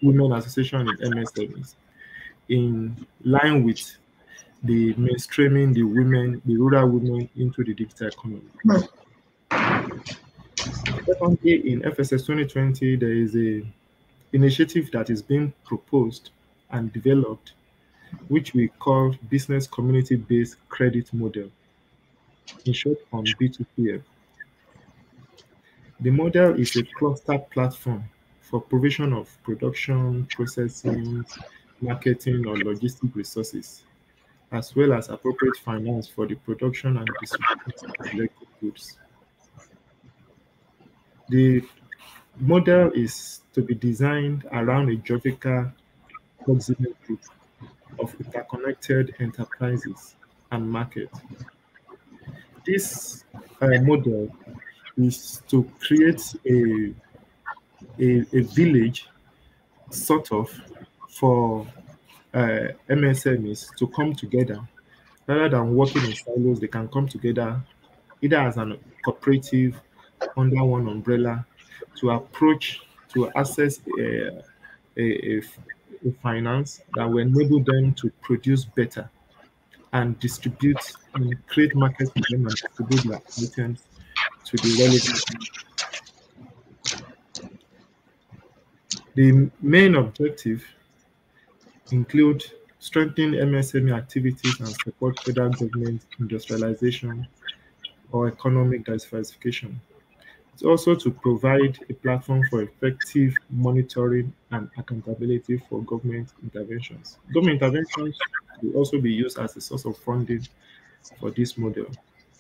Women Association in MSMEs in line with the mainstreaming the rural women into the digital economy. Secondly, in FSS 2020, there is an initiative that is being proposed and developed, which we call Business Community-Based Credit Model, in short, on B2CF. The model is a cluster platform for provision of production, processing, marketing, or logistic resources, as well as appropriate finance for the production and distribution of selected goods. The model is to be designed around a geographical proximate group of interconnected enterprises and markets. This model is to create a village, sort of, for MSMEs to come together. Rather than working in silos, they can come together either as an cooperative under one umbrella to access a finance that will enable them to produce better and distribute and create markets for them and distribute their items to the relevant. The main objective include strengthening MSME activities and support federal government industrialization or economic diversification. It's also to provide a platform for effective monitoring and accountability for government interventions. Government interventions will also be used as a source of funding for this model.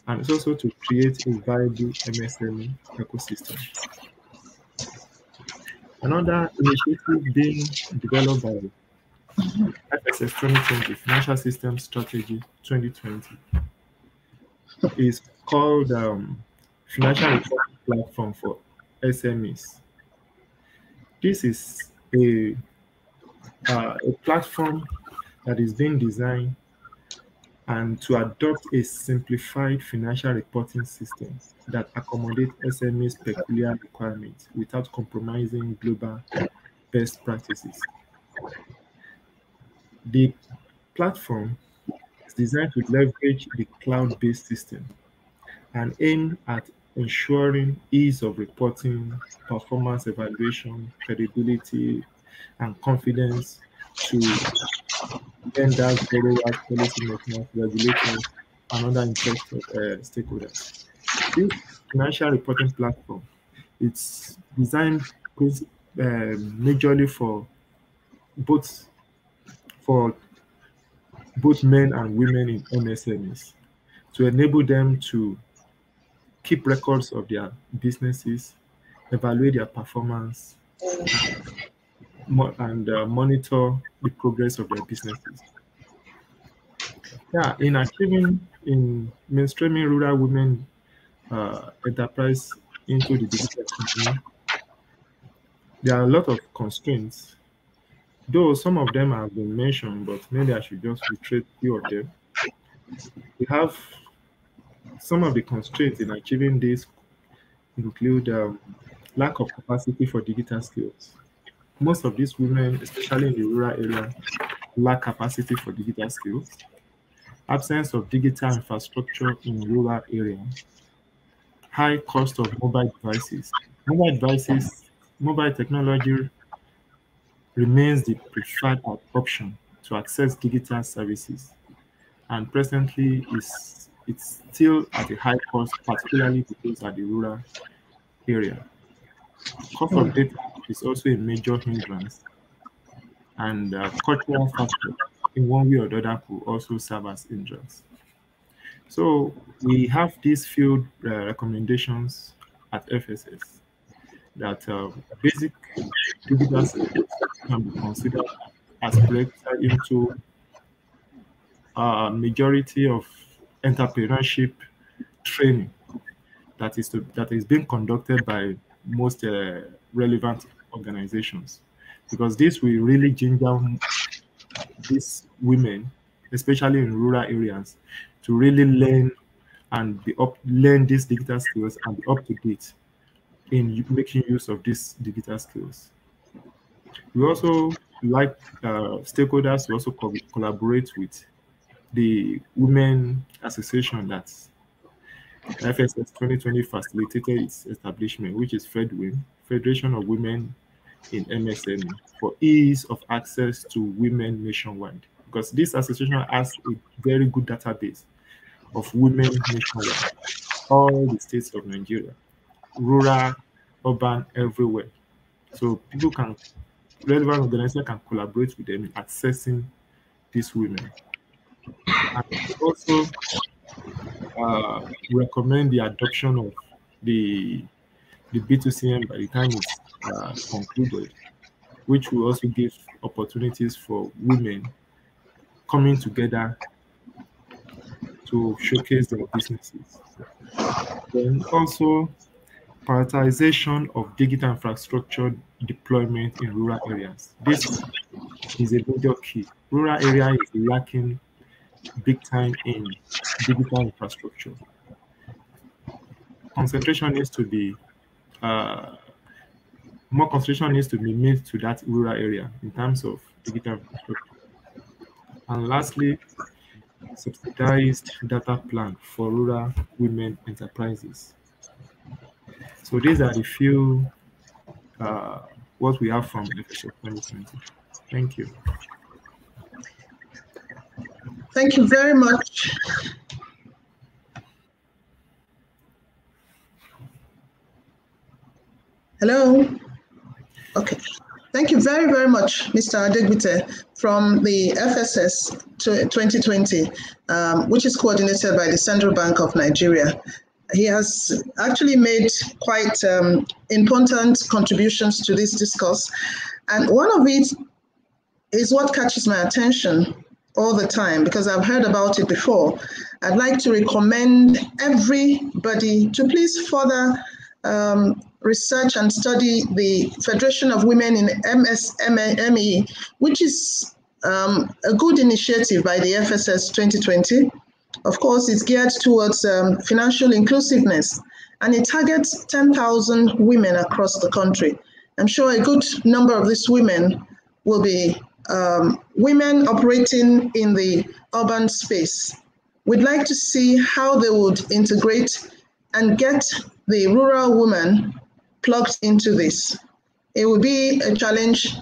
And it's also to create a viable MSME ecosystem. Another initiative being developed by FSS 2020, Financial Systems Strategy 2020, is called Financial Reporting Platform for SMEs. This is a platform that is being designed and to adopt a simplified financial reporting system that accommodates SMEs' peculiar requirements without compromising global best practices. The platform is designed to leverage the cloud-based system and aim at ensuring ease of reporting, performance evaluation, credibility, and confidence to lenders, borrowers, policymakers, regulators, and other interested stakeholders. This financial reporting platform, it's designed majorly for both men and women in MSMEs to enable them to keep records of their businesses, evaluate their performance, and monitor the progress of their businesses. Yeah, in mainstreaming rural women enterprise into the digital economy, there are a lot of constraints, though some of them have been mentioned, but maybe I should just reiterate a few of them. We have some of the constraints in achieving this include lack of capacity for digital skills. Most of these women, especially in the rural area, lack capacity for digital skills, absence of digital infrastructure in rural area, high cost of mobile devices. Mobile technology remains the preferred option to access digital services, and presently it's still at a high cost, particularly because at the rural area. Cost of data is also a major hindrance, and cultural factors in one way or the other could also serve as hindrance. So we have these field recommendations at FSS that basic digital skills can be considered as prioritized into a majority of entrepreneurship training that is being conducted by most relevant organizations, because this will really ginger these women, especially in rural areas, to really learn these digital skills and be up to date in making use of these digital skills. We also like stakeholders to also collaborate with the women association that FSS 2020 facilitated its establishment, which is FEDWIM, Federation of Women in MSME, for ease of access to women nationwide. Because this association has a very good database of women nationwide, all the states of Nigeria, rural, urban, everywhere. So relevant organizations can collaborate with them in accessing these women. And also recommend the adoption of the B2CM by the time it's concluded, which will also give opportunities for women coming together to showcase their businesses. Then also prioritization of digital infrastructure deployment in rural areas. This is a major key. Rural area is lacking big time in digital infrastructure. Concentration needs to be more concentration needs to be made to that rural area in terms of digital infrastructure. And lastly, subsidized data plan for rural women enterprises. So these are the few what we have from FSF 2020. Thank you. Thank you very much. Hello? Okay. Thank you very, very much, Mr. Adegbite, from the FSS 2020, which is coordinated by the Central Bank of Nigeria. He has actually made quite important contributions to this discourse. And one of it is what catches my attention all the time, because I've heard about it before. I'd like to recommend everybody to please further research and study the Federation of Women in MSME, which is a good initiative by the FSS 2020. Of course, it's geared towards financial inclusiveness, and it targets 10,000 women across the country. I'm sure a good number of these women will be women operating in the urban space. We'd like to see how they would integrate and get the rural woman plugged into this. It will be a challenge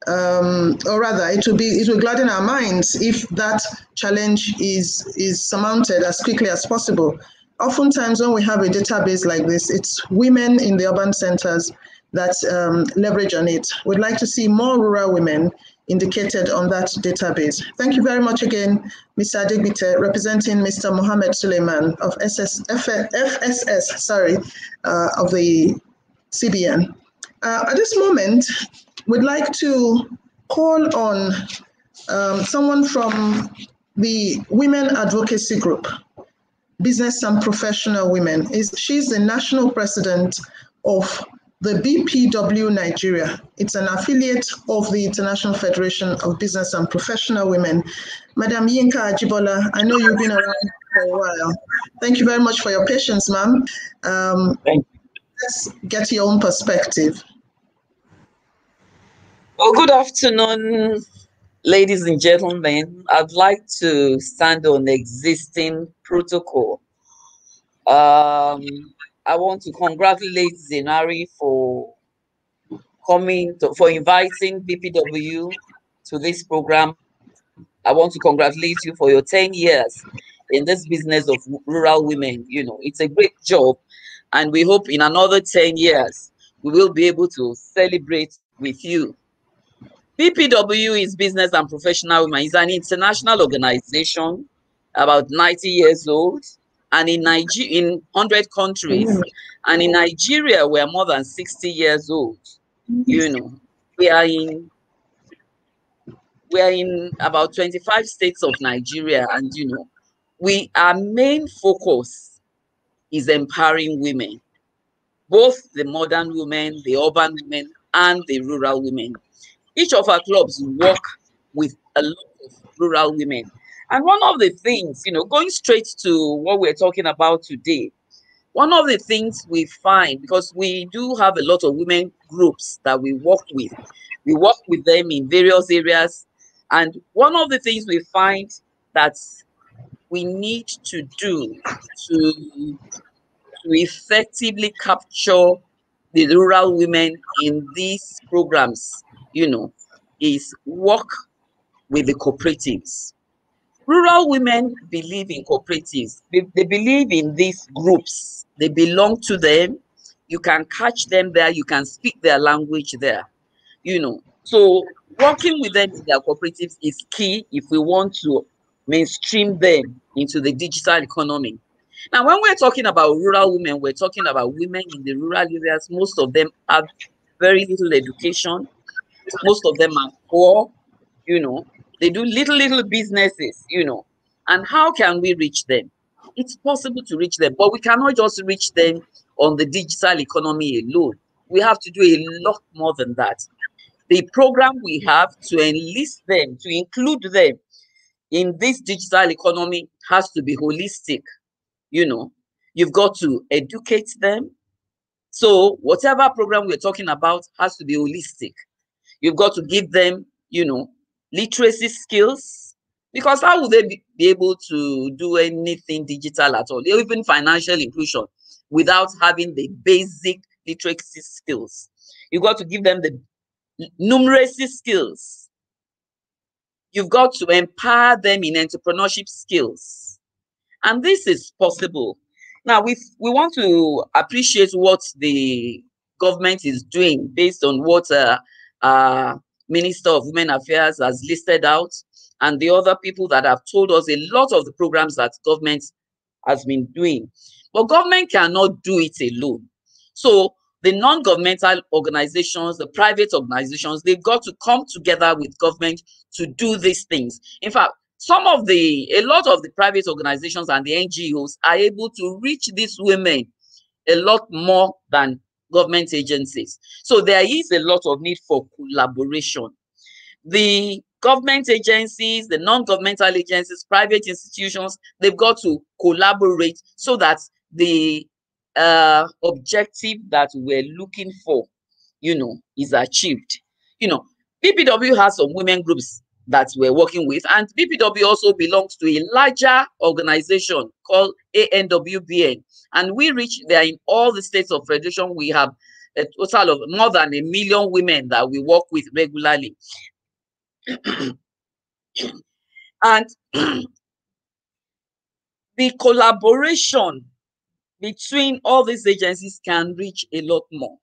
or rather, it will gladden our minds if that challenge is surmounted as quickly as possible. Oftentimes, when we have a database like this, it's women in the urban centers that leverage on it. We'd like to see more rural women indicated on that database. Thank you very much again, Mr. Adegbite, representing Mr. Mohammed Suleiman of FSS, of the CBN. At this moment, we'd like to call on someone from the Women Advocacy Group, Business and Professional Women. She's the national president of the BPW Nigeria. It's an affiliate of the International Federation of Business and Professional Women. Madam Yinka Ajibola, I know you've been around for a while. Thank you very much for your patience, ma'am. Let's get your own perspective. Well, good afternoon, ladies and gentlemen. I'd like to stand on existing protocol. I want to congratulate ZINARI for inviting BPW to this program. I want to congratulate you for your 10 years in this business of rural women. You know, it's a great job, and we hope in another 10 years, we will be able to celebrate with you. BPW is Business and Professional Women. It's an international organization, about 90 years old, and in 100 countries. And in Nigeria, we are more than 60 years old. You know, we are in about 25 states of Nigeria, and you know, our main focus is empowering women, both the modern women, the urban women, and the rural women. Each of our clubs work with a lot of rural women. And one of the things, you know, going straight to what we're talking about today, one of the things we find, because we do have a lot of women groups that we work with them in various areas. And one of the things we find that we need to do to effectively capture the rural women in these programs, you know, is work with the cooperatives. Rural women believe in cooperatives. They believe in these groups. They belong to them. You can catch them there. You can speak their language there, you know. So working with them in their cooperatives is key if we want to mainstream them into the digital economy. Now, when we're talking about rural women, we're talking about women in the rural areas. Most of them have very little education. Most of them are poor, you know. They do little businesses, you know. And how can we reach them? it's possible to reach them, but we cannot just reach them on the digital economy alone. We have to do a lot more than that. The program we have to enlist them, to include them in this digital economy has to be holistic. You know, you've got to educate them. So whatever program we're talking about has to be holistic. You've got to give them, you know, literacy skills, because how would they be able to do anything digital at all, even financial inclusion, without having the basic literacy skills? You've got to give them the numeracy skills. You've got to empower them in entrepreneurship skills. And this is possible. Now, we want to appreciate what the government is doing based on what Minister of Women Affairs has listed out, and the other people that have told us a lot of the programs that government has been doing. But government cannot do it alone. So the non-governmental organizations, the private organizations, they've got to come together with government to do these things. In fact, a lot of the private organizations and the NGOs are able to reach these women a lot more than government agencies. So there is a lot of need for collaboration. The government agencies, the non-governmental agencies, private institutions, they've got to collaborate so that the objective that we're looking for, you know, is achieved. You know, BPW has some women groups that we're working with, and BPW also belongs to a larger organization called ANWBN, and we reach there in all the states of federation. We have a total of more than 1 million women that we work with regularly. And the collaboration between all these agencies can reach a lot more.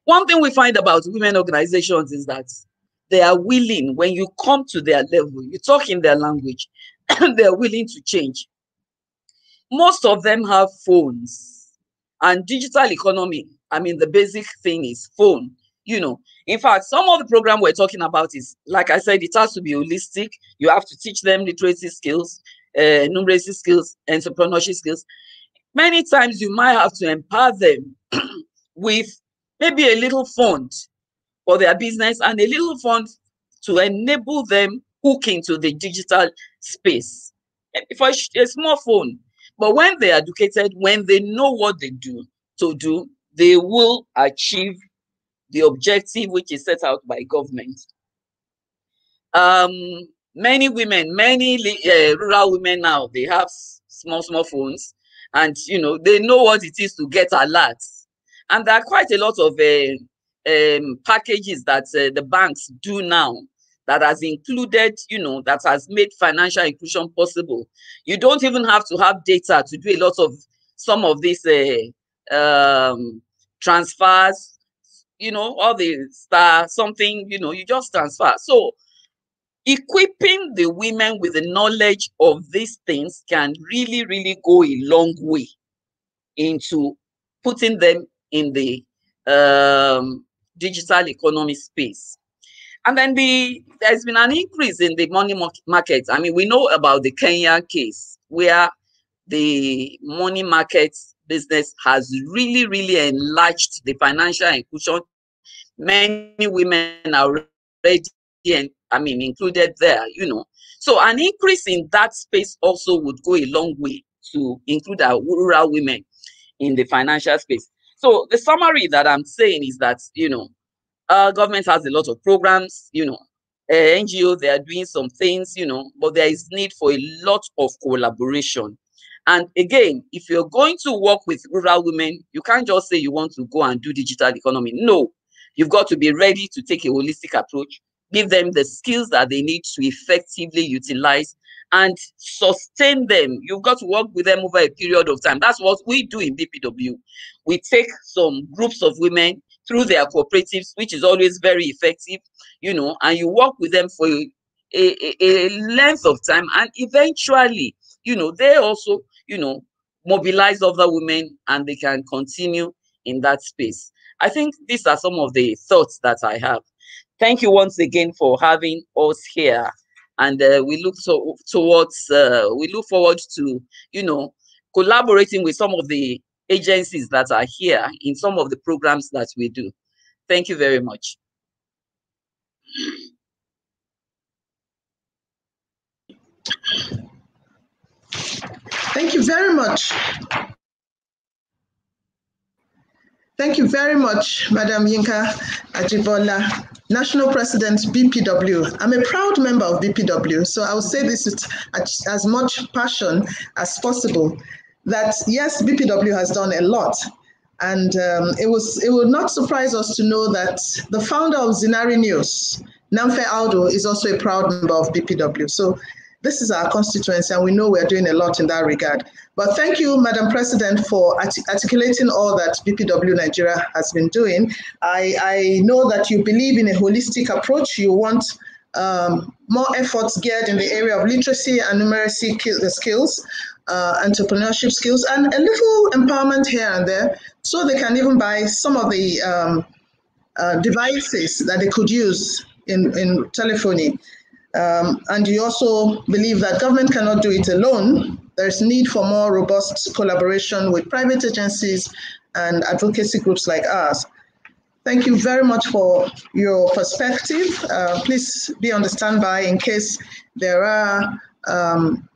One thing we find about women organizations is that they are willing, when you come to their level, you talk in their language, and they're willing to change. Most of them have phones, and digital economy, I mean, the basic thing is phone. You know, in fact, some of the program we're talking about is, like I said, it has to be holistic. You have to teach them literacy skills, numeracy skills, entrepreneurship skills. Many times you might have to empower them with maybe a little fund for their business and a little fund to enable them hook into the digital space. For a small phone. But when they're educated, when they know what they do, they will achieve the objective which is set out by government. Many women, many rural women now, they have small phones, and you know, they know what it is to get alerts. And there are quite a lot of packages that the banks do now that has included, you know, that has made financial inclusion possible. You don't even have to have data to do a lot of some of these transfers, you know, all the star something, you know, you just transfer. So equipping the women with the knowledge of these things can really, really go a long way into putting them in the digital economy space. And then there's been an increase in the money market. I mean, we know about the Kenya case where the money market business has really, really enlarged the financial inclusion. Many women are already, included there, you know. So an increase in that space also would go a long way to include our rural women in the financial space. So the summary that I'm saying is that, you know, government has a lot of programs, you know, NGO, they are doing some things, you know, but there is need for a lot of collaboration. And again, if you're going to work with rural women, you can't just say you want to go and do digital economy. No, you've got to be ready to take a holistic approach, give them the skills that they need to effectively utilize and sustain them. You've got to work with them over a period of time. That's what we do in BPW. We take some groups of women through their cooperatives, which is always very effective, you know, and you work with them for a length of time, and eventually, you know, they also, you know, mobilize other women and they can continue in that space. I think these are some of the thoughts that I have. Thank you once again for having us here. and we look forward to, you know, collaborating with some of the agencies that are here in some of the programs that we do. Thank you very much. Thank you very much. Thank you very much, Madam Yinka Ajibola, National President, BPW. I'm a proud member of BPW, so I will say this with as much passion as possible, that yes, BPW has done a lot. And it would not surprise us to know that the founder of ZINARI News, Namfe Aldo, is also a proud member of BPW. So this is our constituency, and we know we're doing a lot in that regard. But thank you, Madam President, for articulating all that BPW Nigeria has been doing. I know that you believe in a holistic approach. You want more efforts geared in the area of literacy and numeracy skills, entrepreneurship skills, and a little empowerment here and there, so they can even buy some of the devices that they could use in telephony. And you also believe that government cannot do it alone. There's need for more robust collaboration with private agencies and advocacy groups like ours. Thank you very much for your perspective. Please be on the standby in case there are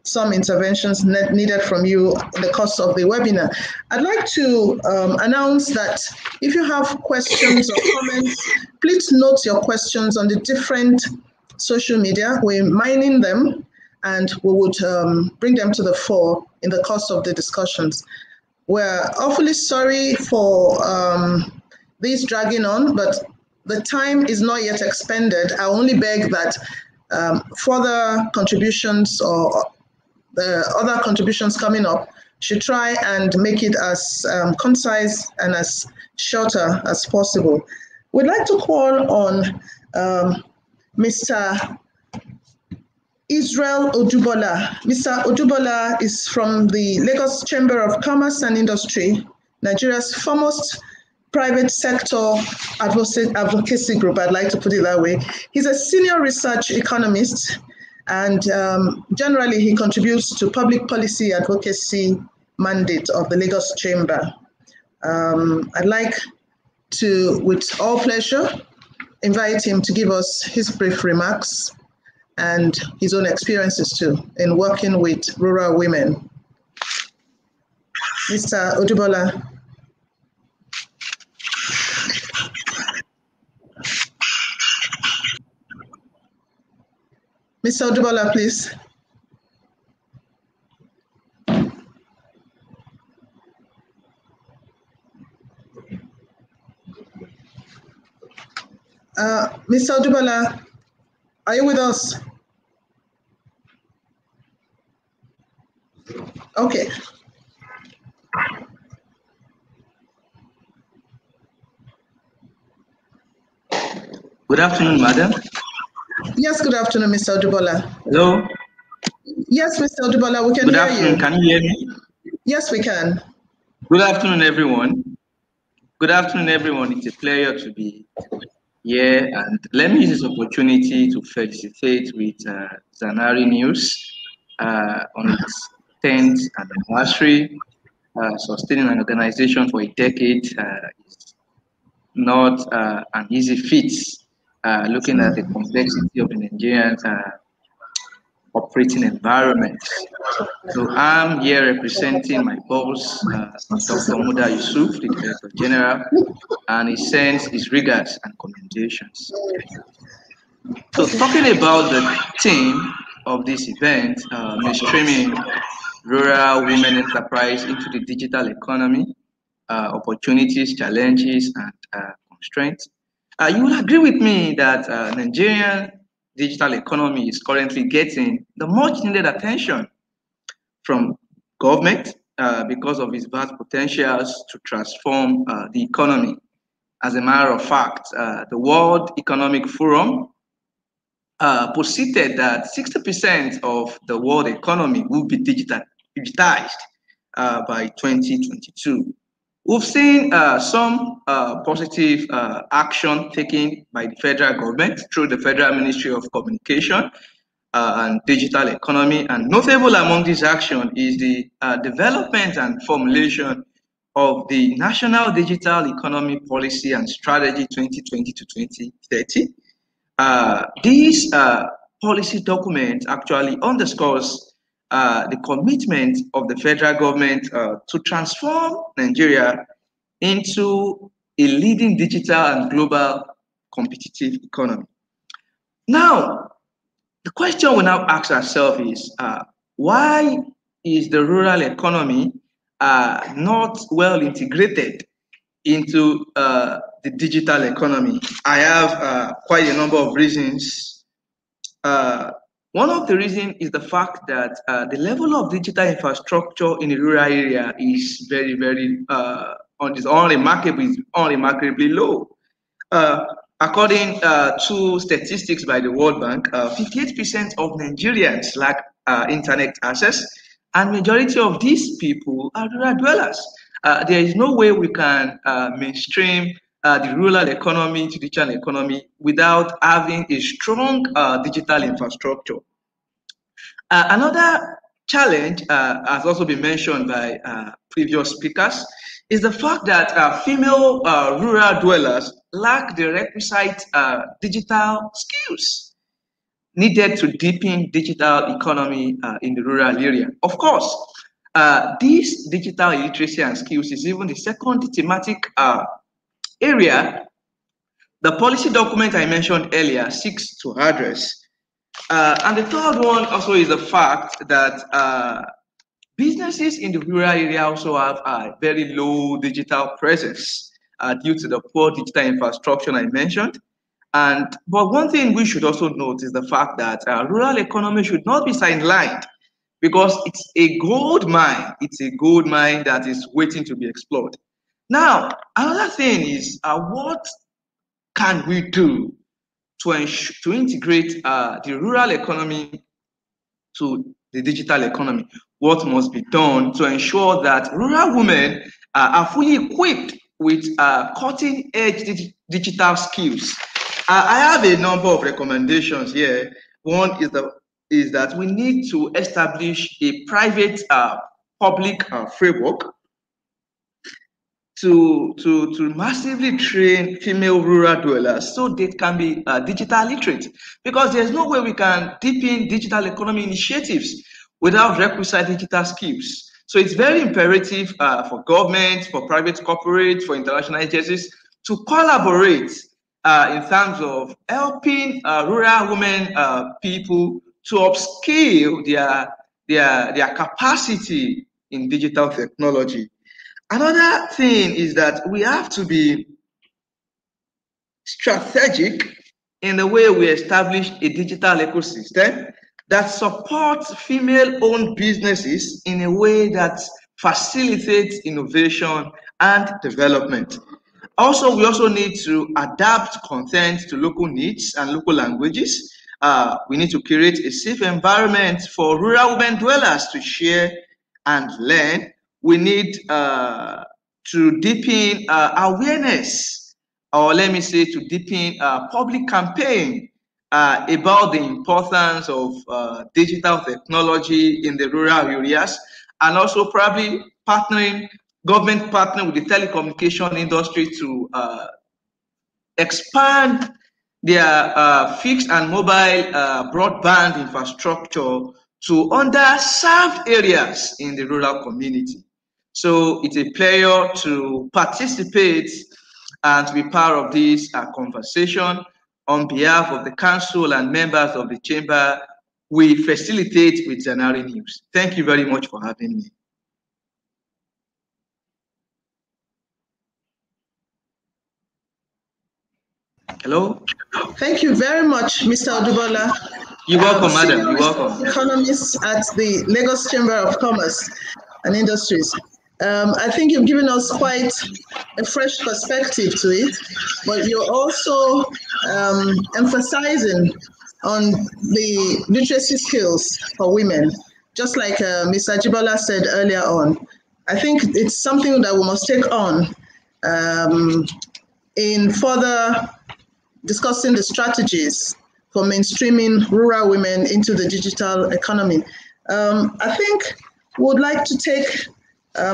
some interventions needed from you in the course of the webinar. I'd like to announce that if you have questions or comments, please note your questions on the different social media. We're mining them, and we would bring them to the fore in the course of the discussions. We're awfully sorry for this dragging on, but the time is not yet expended. I only beg that further contributions or the other contributions coming up should try and make it as concise and as shorter as possible. We'd like to call on Mr. Israel Odubola. Mr. Odubola is from the Lagos Chamber of Commerce and Industry, Nigeria's foremost private sector advocacy group, I'd like to put it that way. He's a senior research economist, and generally he contributes to public policy advocacy mandate of the Lagos Chamber. I'd like to, with all pleasure, invite him to give us his brief remarks and his own experiences too in working with rural women. Mr. Odubola. Mr. Odubola, please. Mr. Odubola, are you with us? Okay. Good afternoon, madam. Yes, good afternoon, Mr. Odubola. Hello? Yes, Mr. Odubola, we can hear you. Good afternoon, can you hear me? Yes, we can. Good afternoon, everyone. Good afternoon, everyone. It's a pleasure to be here, and let me use this opportunity to felicitate with ZINARI News on its 10th anniversary. Sustaining an organization for a decade is not an easy feat, looking at the complexity of the Nigerian operating environment. So I'm here representing my boss, Dr. Muda Yusuf, the Director General, and he sends his regards and commendations. So talking about the theme of this event, mainstreaming rural women enterprise into the digital economy, opportunities, challenges, and constraints. You will agree with me that Nigerian digital economy is currently getting the much needed attention from government because of its vast potentials to transform the economy. As a matter of fact, the World Economic Forum posited that 60% of the world economy will be digitized by 2022. We've seen some positive action taken by the federal government through the Federal Ministry of Communication, and digital economy. And notable among these actions is the development and formulation of the National Digital Economy Policy and Strategy 2020 to 2030. This policy document actually underscores the commitment of the federal government to transform Nigeria into a leading digital and global competitive economy. Now, the question we now ask ourselves is, why is the rural economy not well integrated into the digital economy? I have quite a number of reasons. One of the reasons is the fact that the level of digital infrastructure in the rural area is very unremarkably low. According to statistics by the World Bank, 58% of Nigerians lack internet access, and majority of these people are rural dwellers. There is no way we can mainstream the rural economy to digital economy without having a strong digital infrastructure. Another challenge, has also been mentioned by previous speakers, is the fact that female rural dwellers lack the requisite digital skills needed to deepen digital economy in the rural area. Of course, this digital literacy and skills is even the second thematic area the policy document I mentioned earlier seeks to address. And the third one also is the fact that businesses in the rural area also have a very low digital presence due to the poor digital infrastructure I mentioned. But one thing we should also note is the fact that rural economy should not be sidelined, because it's a gold mine. It's a gold mine that is waiting to be explored. Now, another thing is what can we do to integrate the rural economy to the digital economy? What must be done to ensure that rural women are fully equipped with cutting-edge digital skills? I have a number of recommendations here. One is that we need to establish a private public framework to massively train female rural dwellers so they can be digital literate, because there's no way we can deepen digital economy initiatives without requisite digital skills. So it's very imperative for government, for private corporate, for international agencies to collaborate in terms of helping rural women people to upscale their capacity in digital technology. Another thing is that we have to be strategic in the way we establish a digital ecosystem that supports female-owned businesses in a way that facilitates innovation and development. Also, we also need to adapt content to local needs and local languages. We need to create a safe environment for rural women dwellers to share and learn. We need to deepen awareness, or let me say to deepen public campaign about the importance of digital technology in the rural areas, and also probably government partner with the telecommunication industry to expand their fixed and mobile broadband infrastructure to underserved areas in the rural community. So it's a pleasure to participate and to be part of this conversation. On behalf of the council and members of the chamber, we facilitate with ZINARI News. Thank you very much for having me. Hello? Thank you very much, Mr. Odubola. You're welcome, madam. You're welcome. Economist at the Lagos Chamber of Commerce and Industries. I think you've given us quite a fresh perspective to it, but you're also emphasizing on the literacy skills for women, just like Mr. Ajibola said earlier on. I think it's something that we must take on in further discussing the strategies for mainstreaming rural women into the digital economy. I think we would like to take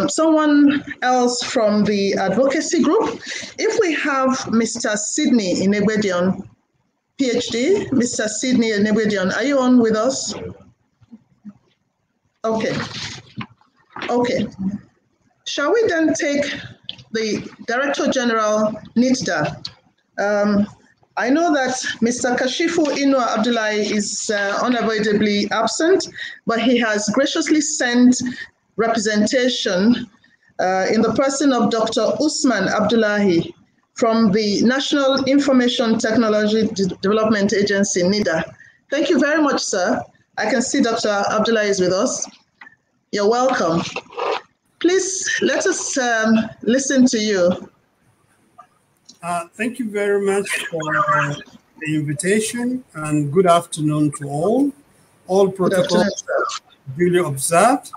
someone else from the advocacy group. If we have Mr. Sydney Inebedion, PhD, Mr. Sydney Inebedion, are you on with us? Okay. Okay. Shall we then take the Director General, NITDA? I know that Mr. Kashifu Inua Abdullahi is unavoidably absent, but he has graciously sent representation in the person of Dr. Usman Abdullahi from the National Information Technology Development Agency, NIDA. Thank you very much, sir. I can see Dr. Abdullahi is with us. You're welcome. Please let us listen to you. Thank you very much for the invitation, and good afternoon to all. All protocols duly observed.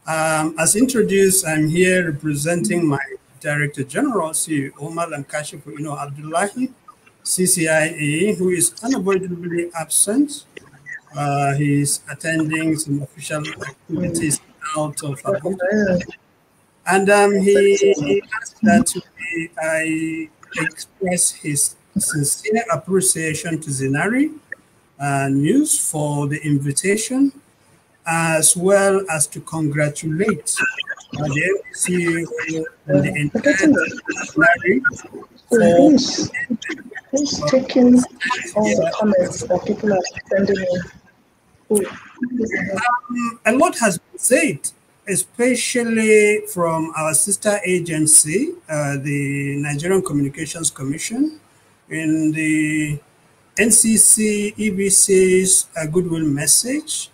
As introduced, I'm here representing my Director General, CEO Malam Kashifu Ino Abdullahi, CCIE, who is unavoidably absent. He's attending some official activities out of Abuja. And he asked that I express his sincere appreciation to ZINARI News for the invitation, as well as to congratulate the MCU and the entire ZINARI for Who's taking all the comments that people are sending in? A lot has been said, especially from our sister agency, the Nigerian Communications Commission, in the NCC, EBC's goodwill message.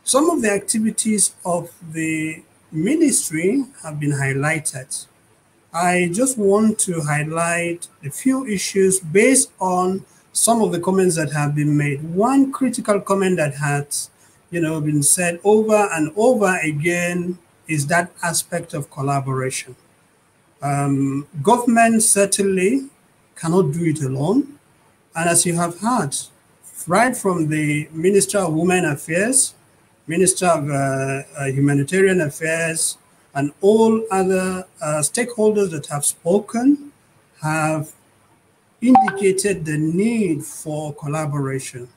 Some of the activities of the ministry have been highlighted. I just want to highlight a few issues based on some of the comments that have been made. One critical comment that has been said over and over again is that aspect of collaboration. Government certainly cannot do it alone. And as you have heard, right from the Minister of Women Affairs, Minister of Humanitarian Affairs, and all other stakeholders that have spoken have indicated the need for collaboration.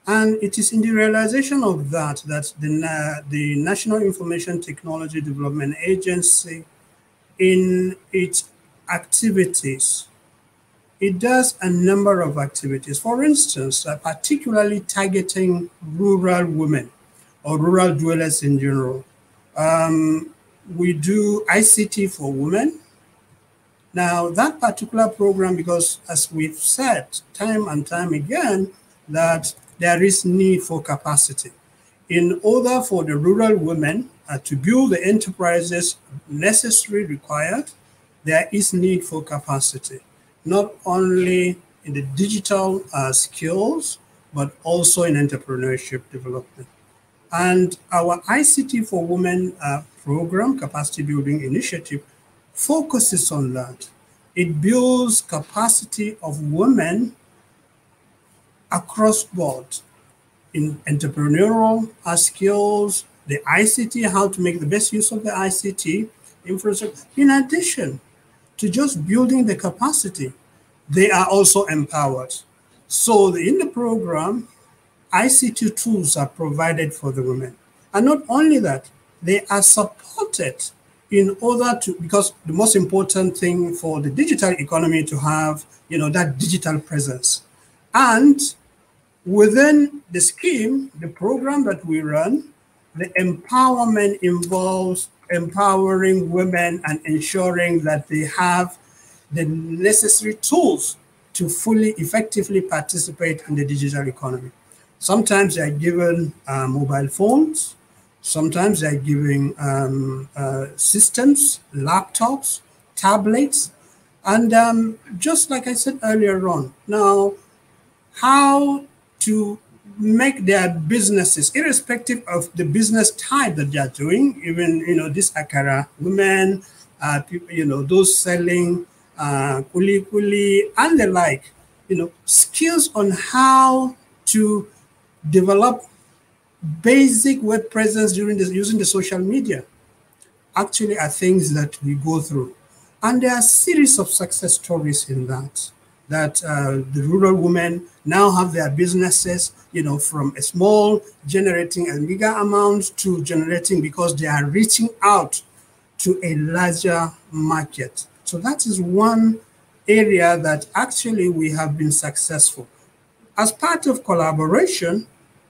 And it is in the realization of that the National Information Technology Development Agency, in its activities, it does a number of activities. For instance, particularly targeting rural women or rural dwellers in general. We do ICT for women. Now, that particular program, because as we've said time and time again, that there is need for capacity. In order for the rural women to build the enterprises necessary required, there is need for capacity, not only in the digital skills, but also in entrepreneurship development. And our ICT for Women program, Capacity Building Initiative, focuses on that. It builds capacity of women across board in entrepreneurial skills, the ICT, how to make the best use of the ICT infrastructure. In addition to just building the capacity, they are also empowered. So in the program, ICT tools are provided for the women. And not only that, they are supported in order to, because the most important thing for the digital economy to have, that digital presence. And within the scheme, the program that we run, the empowerment involves empowering women and ensuring that they have the necessary tools to fully, effectively participate in the digital economy. Sometimes they're given mobile phones, sometimes they're giving systems, laptops, tablets, and just like I said earlier on, now how to make their businesses, irrespective of the business type that they're doing, even, this Akara women, people, those selling kuli kuli and the like, skills on how to develop basic web presence using the social media actually are things that we go through. And there are a series of success stories in that the rural women now have their businesses, from a small generating a bigger amount to generating because they are reaching out to a larger market. So that is one area that actually we have been successful. As part of collaboration,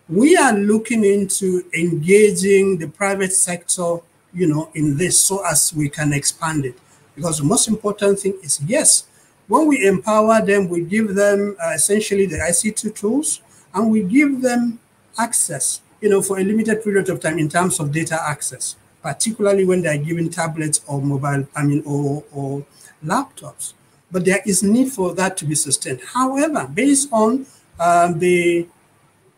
we are looking into engaging the private sector, in this so as we can expand it. Because the most important thing is, yes, when we empower them, we give them essentially the ICT tools, and we give them access, for a limited period of time in terms of data access, particularly when they're given tablets or mobile, or laptops. But there is need for that to be sustained. However, based on the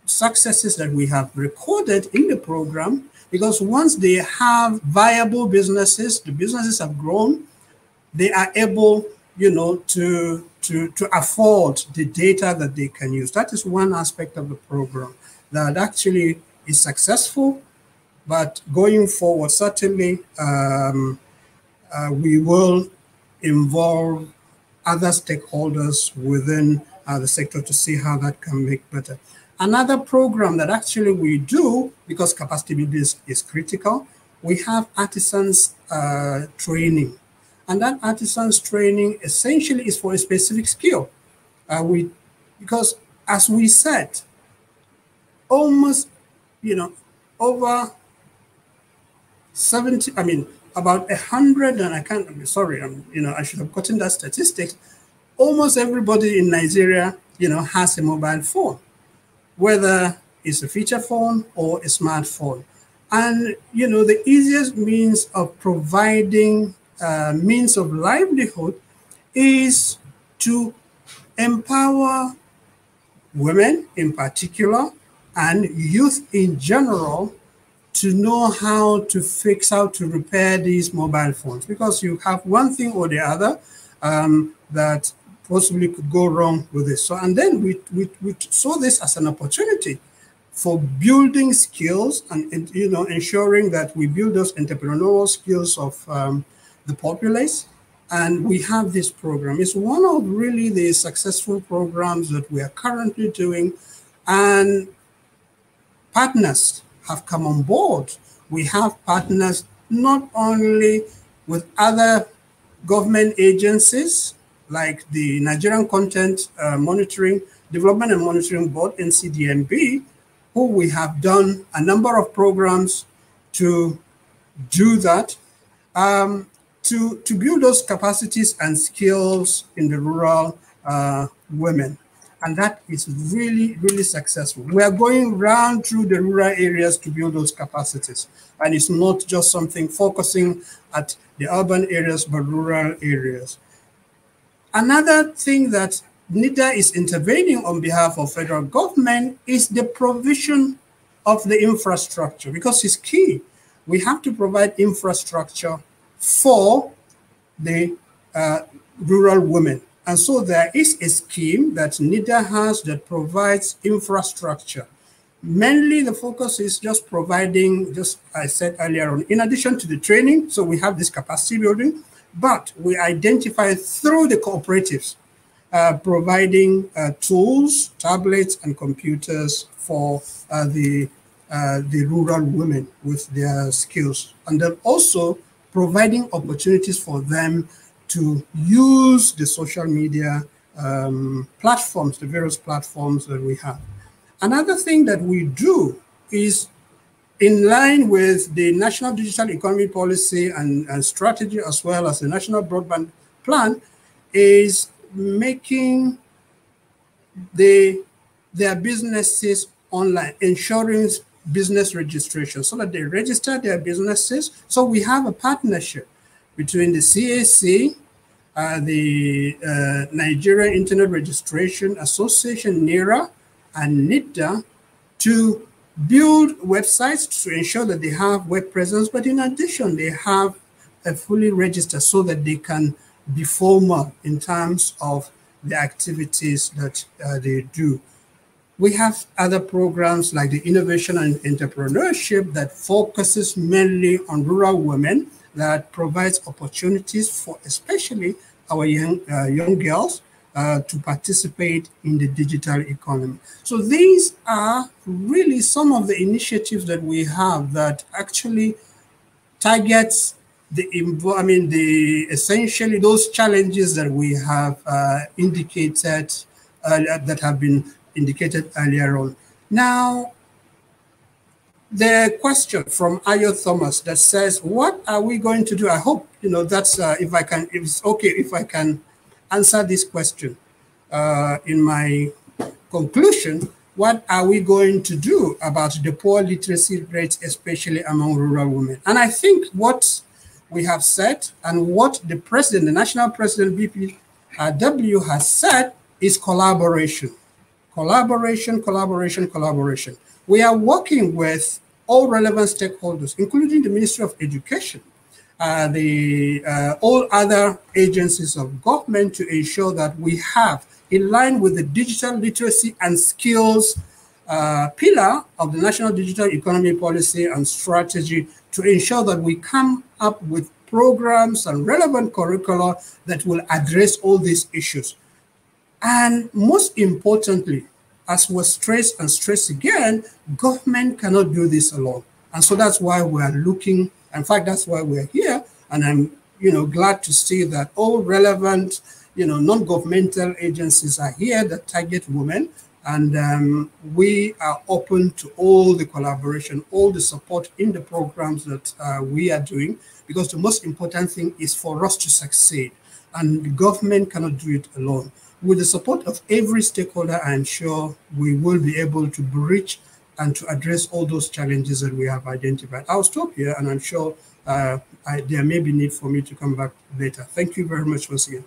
successes that we have recorded in the program, because once they have viable businesses, the businesses have grown, they are able, to afford the data that they can use. That is one aspect of the program that actually is successful. But going forward, certainly we will involve other stakeholders within the sector to see how that can make better. Another program that actually we do, because capacity building is critical, we have artisans training. And that artisans training essentially is for a specific skill. Because as we said, almost, over 70, about 100, and I can't, sorry, I should have gotten that statistics. Almost everybody in Nigeria, has a mobile phone, whether it's a feature phone or a smartphone. And, the easiest means of providing means of livelihood is to empower women in particular and youth in general to know how to fix, how to repair these mobile phones, because you have one thing or the other that possibly could go wrong with this. So, and then we saw this as an opportunity for building skills and ensuring that we build those entrepreneurial skills of the populace. And we have this program. It's one of really the successful programs that we are currently doing, and partners have come on board. We have partners not only with other government agencies like the Nigerian Content Development and Monitoring Board, NCDMB, who we have done a number of programs to do that, to build those capacities and skills in the rural women. And that is really, really successful. We are going round through the rural areas to build those capacities. And it's not just something focusing at the urban areas, but rural areas. Another thing that NIDA is intervening on behalf of federal government is the provision of the infrastructure, because it's key. We have to provide infrastructure for the rural women. And so there is a scheme that NIDA has that provides infrastructure. Mainly the focus is just providing, just I said earlier on, in addition to the training, so we have this capacity building, but we identify through the cooperatives, providing tools, tablets, and computers for the rural women with their skills. And then also providing opportunities for them to use the social media platforms, the various platforms that we have. Another thing that we do is in line with the National Digital Economy Policy and Strategy, as well as the National Broadband Plan, is making their businesses online, ensuring business registration so that they register their businesses. So we have a partnership between the CAC, the Nigerian Internet Registration Association, NIRA, and NIDA to build websites to ensure that they have web presence, but in addition, they have a fully registered so that they can be formal in terms of the activities that they do. We have other programs like the Innovation and Entrepreneurship that focuses mainly on rural women, that provides opportunities for especially our young girls to participate in the digital economy. So these are really some of the initiatives that we have that actually targets essentially those challenges that we have indicated, that have been indicated earlier on. Now, the question from Ayo Thomas that says, what are we going to do? I hope, that's, if it's okay, if I can answer this question in my conclusion. What are we going to do about the poor literacy rates, especially among rural women? And I think what we have said and what the president, the national president, BPW, has said is collaboration. Collaboration, collaboration, collaboration. We are working with all relevant stakeholders, including the Ministry of Education, all other agencies of government, to ensure that we have, in line with the digital literacy and skills pillar of the National Digital Economy Policy and Strategy, to ensure that we come up with programs and relevant curricula that will address all these issues. And most importantly, as was stressed and stressed again, government cannot do this alone. And so that's why we are looking, in fact, that's why we're here. And I'm glad to see that all relevant non-governmental agencies are here that target women. And we are open to all the collaboration, all the support in the programs that we are doing, because the most important thing is for us to succeed. And the government cannot do it alone. With the support of every stakeholder, I'm sure we will be able to bridge and to address all those challenges that we have identified. I'll stop here, and I'm sure there may be need for me to come back later. Thank you very much once again.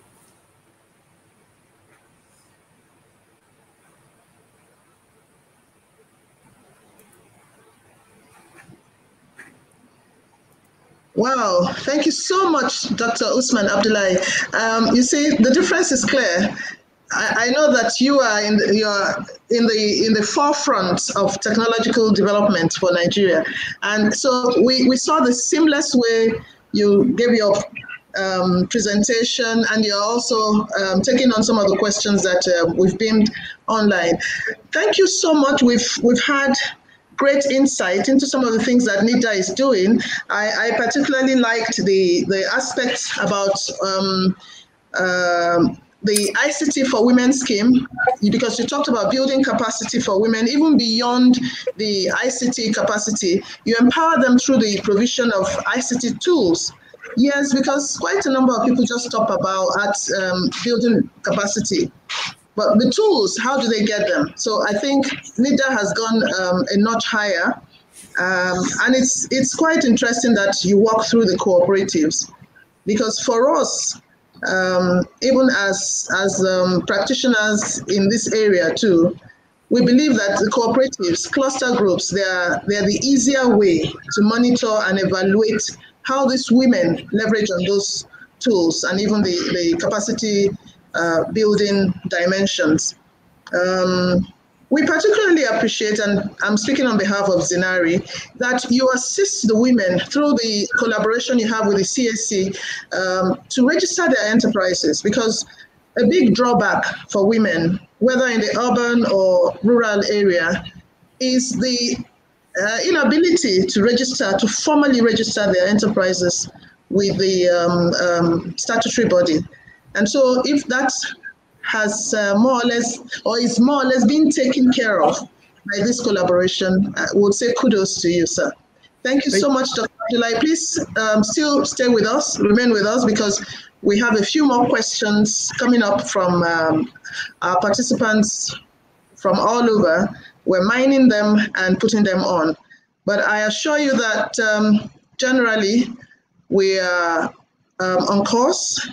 Wow, thank you so much, Dr. Usman Abdullahi. You see, the difference is clear. I know that you are in the forefront of technological development for Nigeria, and so we saw the seamless way you gave your presentation, and you're also taking on some of the questions that we've beamed online. Thank you so much. We've had great insight into some of the things that NIDA is doing. I particularly liked the aspects about the ICT for Women scheme, because you talked about building capacity for women, even beyond the ICT capacity. You empower them through the provision of ICT tools. Yes, because quite a number of people just talk about building capacity. But the tools, how do they get them? So I think NIDA has gone a notch higher. And it's quite interesting that you walk through the cooperatives, because for us, even as practitioners in this area too, we believe that the cooperatives, cluster groups, they're the easier way to monitor and evaluate how these women leverage on those tools and even the capacity building dimensions. We particularly appreciate, and I'm speaking on behalf of ZINARI, that you assist the women through the collaboration you have with the CSC to register their enterprises, because a big drawback for women, whether in the urban or rural area, is the inability to formally register their enterprises with the statutory body. And so if that has more or less, or is more or less being taken care of by this collaboration, I would say kudos to you, sir. Thank you so much, Dr. Abdullahi. Please still stay with us, remain with us, because we have a few more questions coming up from our participants from all over. We're mining them and putting them on. But I assure you that generally we are on course,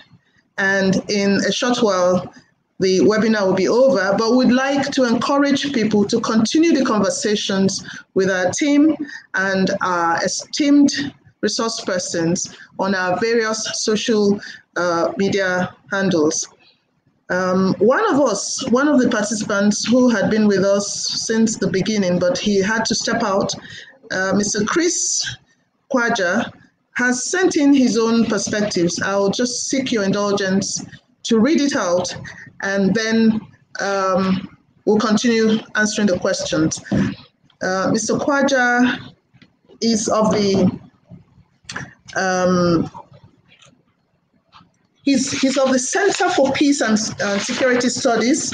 and in a short while, the webinar will be over, but we'd like to encourage people to continue the conversations with our team and our esteemed resource persons on our various social media handles. One of the participants who had been with us since the beginning, but he had to step out, Mr. Chris Kwaja, has sent in his own perspectives. I'll just seek your indulgence to read it out, and then we'll continue answering the questions. Mr. Kwaja is of the he's of the Center for Peace and Security Studies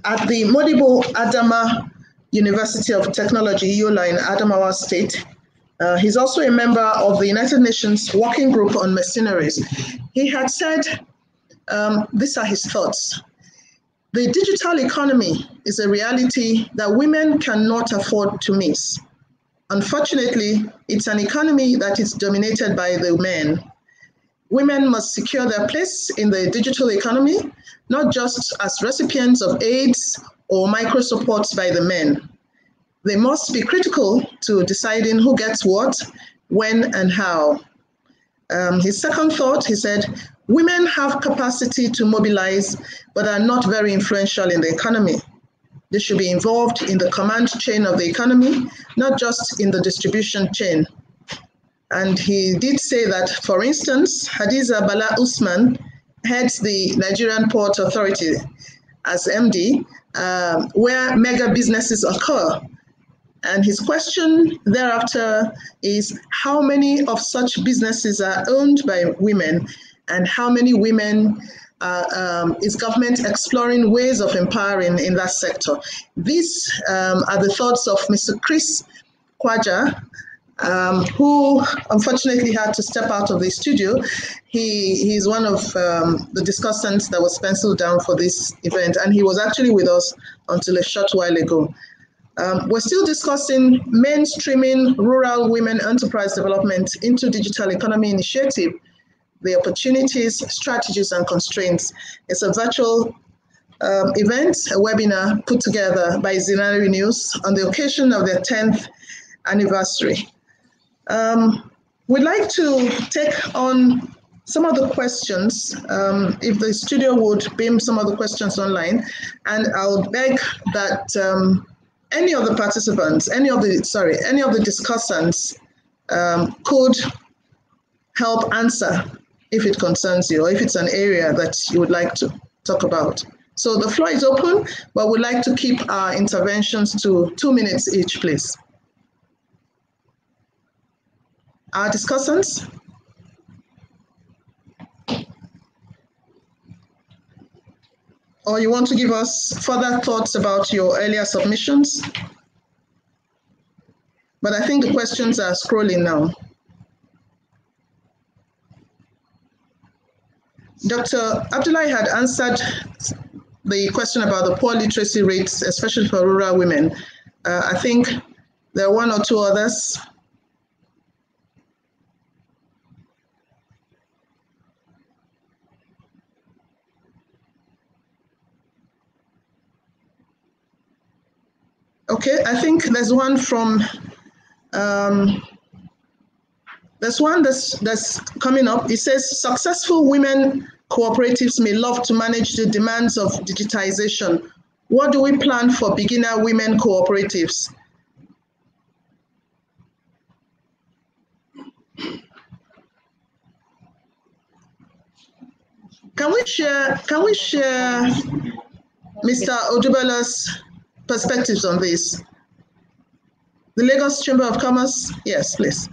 at the Modibo Adama University of Technology, Yola in Adamawa State. He's also a member of the United Nations Working Group on Mercenaries. He had said, these are his thoughts. The digital economy is a reality that women cannot afford to miss. Unfortunately, it's an economy that is dominated by the men. Women must secure their place in the digital economy, not just as recipients of aids or micro supports by the men. They must be critical to deciding who gets what, when, and how. His second thought, he said, women have capacity to mobilize, but are not very influential in the economy. They should be involved in the command chain of the economy, not just in the distribution chain. And he did say that, for instance, Hadiza Bala Usman heads the Nigerian Port Authority as MD, where mega businesses occur. And his question thereafter is, how many of such businesses are owned by women, and how many women is government exploring ways of empowering in that sector? These are the thoughts of Mr. Chris Kwaja, who unfortunately had to step out of the studio. He's one of the discussants that was penciled down for this event, and he was actually with us until a short while ago. We're still discussing mainstreaming rural women enterprise development into digital economy initiative, the opportunities, strategies, and constraints. It's a virtual event, a webinar put together by ZINARI News on the occasion of their 10th anniversary. We'd like to take on some of the questions, if the studio would beam some of the questions online, and I'll beg that any of the participants, any of the discussants could help answer if it concerns you, or if it's an area that you would like to talk about. So the floor is open, but we'd like to keep our interventions to 2 minutes each, please. Our discussants? Or you want to give us further thoughts about your earlier submissions? But I think the questions are scrolling now. Dr. Abdullahi had answered the question about the poor literacy rates, especially for rural women. I think there are one or two others. Okay, I think there's one from, there's one that's coming up. It says, successful women cooperatives may love to manage the demands of digitization. What do we plan for beginner women cooperatives? Can we share Mr. Odubala's perspectives on this? The Lagos Chamber of Commerce? Yes, please.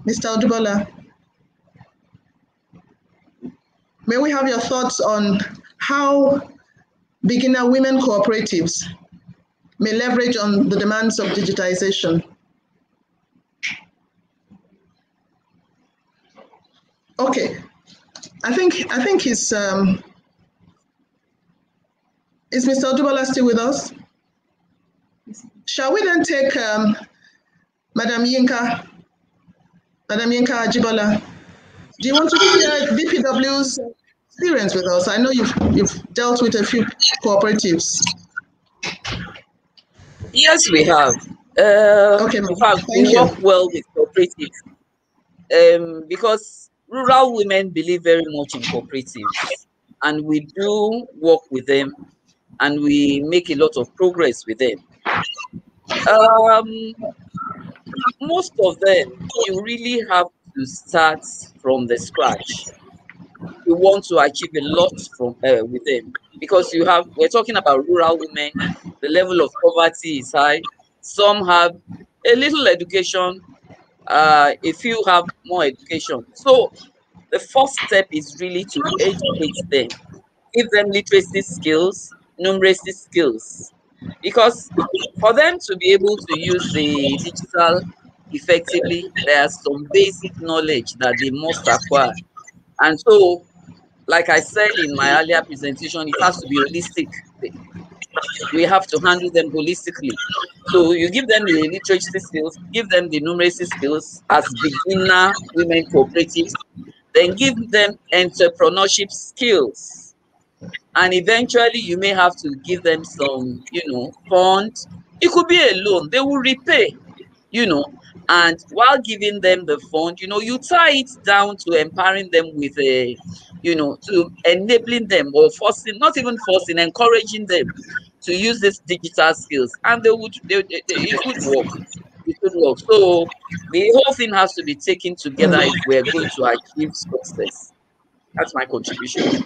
Mr. Odubala, may we have your thoughts on how beginner women cooperatives may leverage on the demands of digitization? Okay, I think is Mr. Odubala still with us? Shall we then take Madam Yinka Ajibola? Do you want to share DPW's experience with us? I know you've dealt with a few cooperatives. Yes, we have. Okay, in fact, we work well with cooperatives because rural women believe very much in cooperatives. and we do work with them, and we make a lot of progress with them. Most of them, you really have to start from the scratch. You want to achieve a lot from with them, because we're talking about rural women. The level of poverty is high. Some have a little education, a few have more education. So the first step is really to educate them, give them literacy skills, numeracy skills, because for them to be able to use the digital effectively, there's some basic knowledge that they must acquire. And so, like I said in my earlier presentation, it has to be holistic. We have to handle them holistically. So you give them the literacy skills, give them the numeracy skills as beginner women cooperatives, then give them entrepreneurship skills. And eventually you may have to give them some, fund. It could be a loan, they will repay, and while giving them the fund, you tie it down to empowering them with to enabling them, or forcing, not even forcing, encouraging them to use these digital skills, and it would work. It would work. So the whole thing has to be taken together if we're going to achieve success. That's my contribution.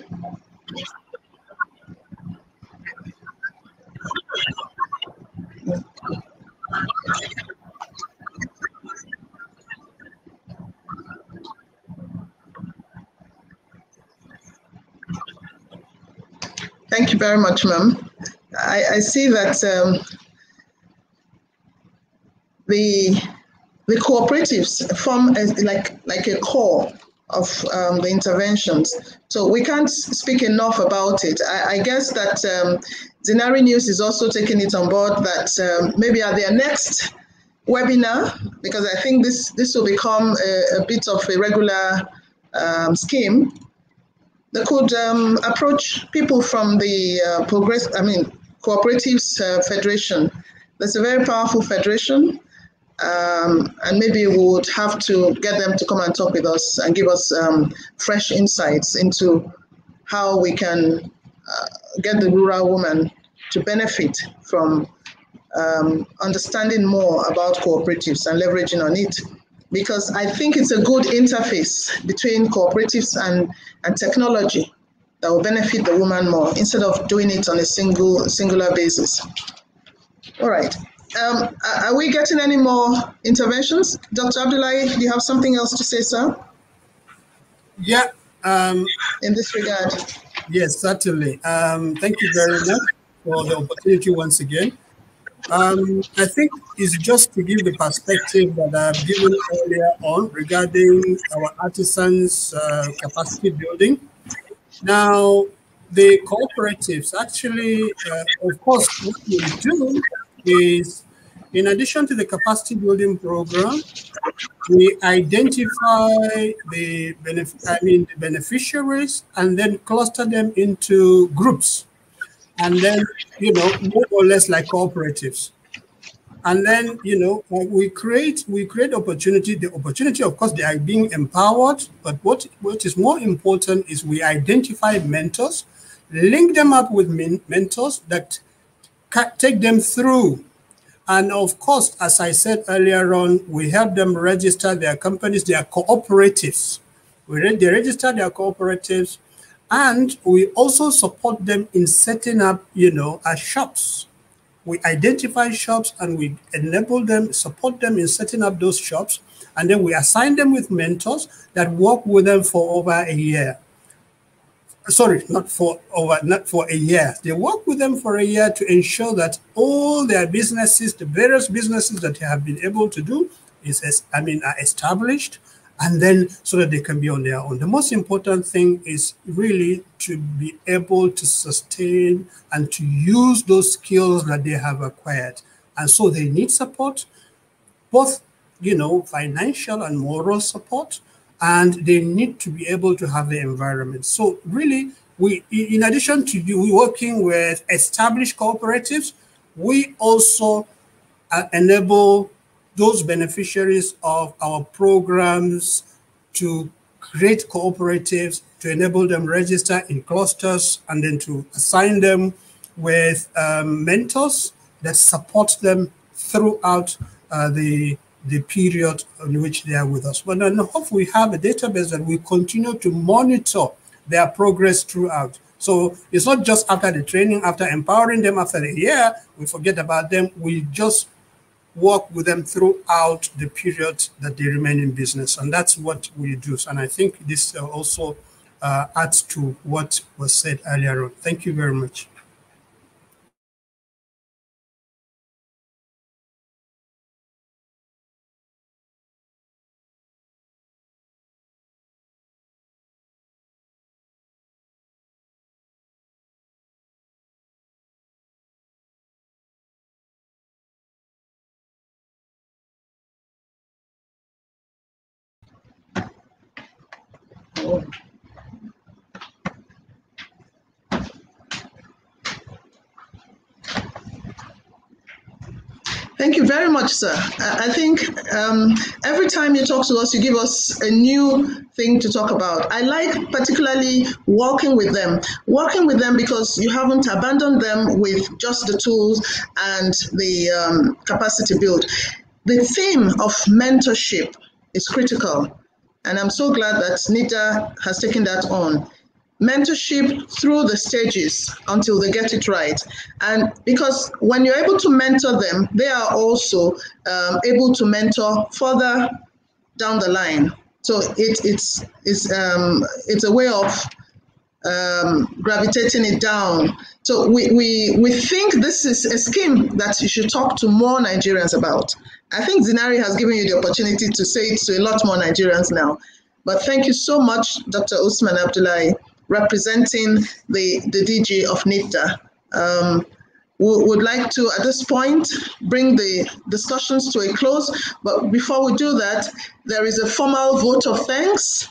Thank you very much, ma'am. I see that the cooperatives form like a core of the interventions. So we can't speak enough about it. I guess that ZINARI News is also taking it on board that maybe at their next webinar, because I think this will become a bit of a regular scheme, they could approach people from the Cooperatives Federation. That's a very powerful federation, and maybe we would have to get them to come and talk with us and give us fresh insights into how we can get the rural woman to benefit from understanding more about cooperatives and leveraging on it. Because I think it's a good interface between cooperatives and technology that will benefit the woman more, instead of doing it on a singular basis. All right. Are we getting any more interventions? Dr. Abdullahi, do you have something else to say, sir? Yeah. In this regard. Yes, certainly. Thank you very much for the opportunity once again. I think it's just to give the perspective that I've given earlier on regarding our artisans' capacity building. Now, the cooperatives actually, of course, what we do is, in addition to the capacity building program, we identify the beneficiaries and then cluster them into groups. And then, more or less like cooperatives. And then, we create opportunity. The opportunity, of course, they are being empowered. But what is more important is we identify mentors, link them up with mentors that take them through. And of course, as I said earlier on, we help them register their companies, their cooperatives. They register their cooperatives. And we also support them in setting up, shops. We identify shops and we enable them, support them in setting up those shops. And then we assign them with mentors that work with them for over a year. Sorry, not for a year. They work with them for a year to ensure that all their businesses, the various businesses that they have been able to do, are established. And then so that they can be on their own. The most important thing is really to be able to sustain and to use those skills that they have acquired. And so they need support, both, financial and moral support, and they need to be able to have the environment. So really, we, in addition to working with established cooperatives, we also enable those beneficiaries of our programs to create cooperatives, to enable them register in clusters, and then to assign them with mentors that support them throughout the period in which they are with us. But then hopefully we have a database that we continue to monitor their progress throughout. So it's not just after the training, after empowering them after a year, we forget about them. We just work with them throughout the period that they remain in business. And that's what we do. And I think this also adds to what was said earlier on. Thank you very much. Thank you very much, sir. I think every time you talk to us, you give us a new thing to talk about. I like particularly working with them because you haven't abandoned them with just the tools and the capacity build. The theme of mentorship is critical, and I'm so glad that NIDA has taken that on. Mentorship through the stages until they get it right. And because when you're able to mentor them, they are also able to mentor further down the line. So it's a way of gravitating it down. So we think this is a scheme that you should talk to more Nigerians about. I think ZINARI has given you the opportunity to say it to a lot more Nigerians now. But thank you so much, Dr. Usman Abdullahi, representing the DG of NIDA. We would like to, at this point, bring the discussions to a close. But before we do that, there is a formal vote of thanks,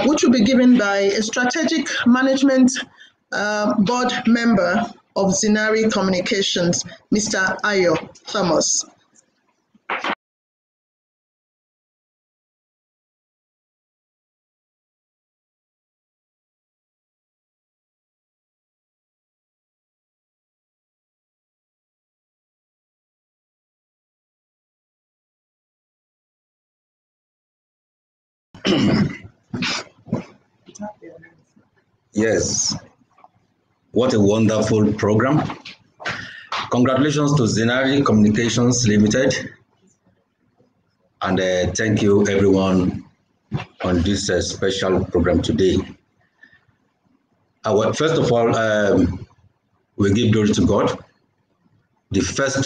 which will be given by a strategic management board member of ZINARI Communications, Mr. Ayo Thomas. Yes, what a wonderful program. Congratulations to ZINARI Communications Limited. And thank you everyone on this special program today. First of all, we give glory to God. The first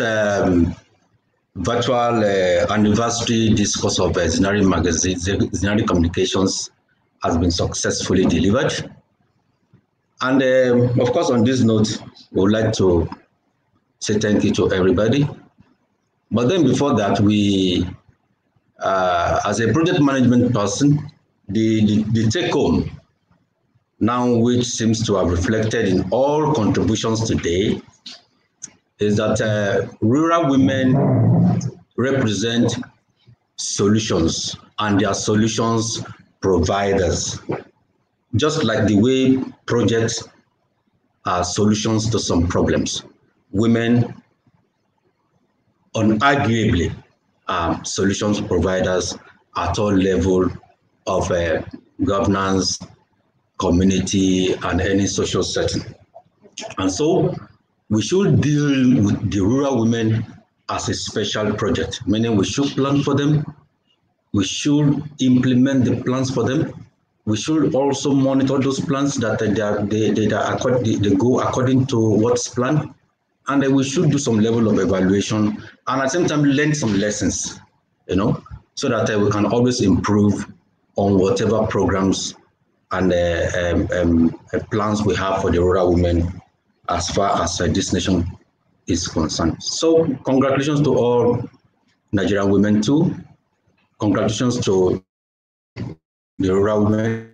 virtual anniversary discourse of ZINARI magazine, ZINARI Communications, has been successfully delivered. And of course, on this note, we would like to say thank you to everybody. But then before that, we, as a project management person, the take home now, which seems to have reflected in all contributions today, is that rural women represent solutions, and they are solutions providers. Just like the way projects are solutions to some problems, women unarguably are solutions providers at all levels of governance, community, and any social setting. And so we should deal with the rural women as a special project, meaning we should plan for them, we should implement the plans for them, we should also monitor those plans that they go according to what's planned, and then we should do some level of evaluation, and at the same time learn some lessons, so that we can always improve on whatever programs and plans we have for the rural women as far as this nation is concerned. So congratulations to all Nigerian women too. Congratulations to the rural women,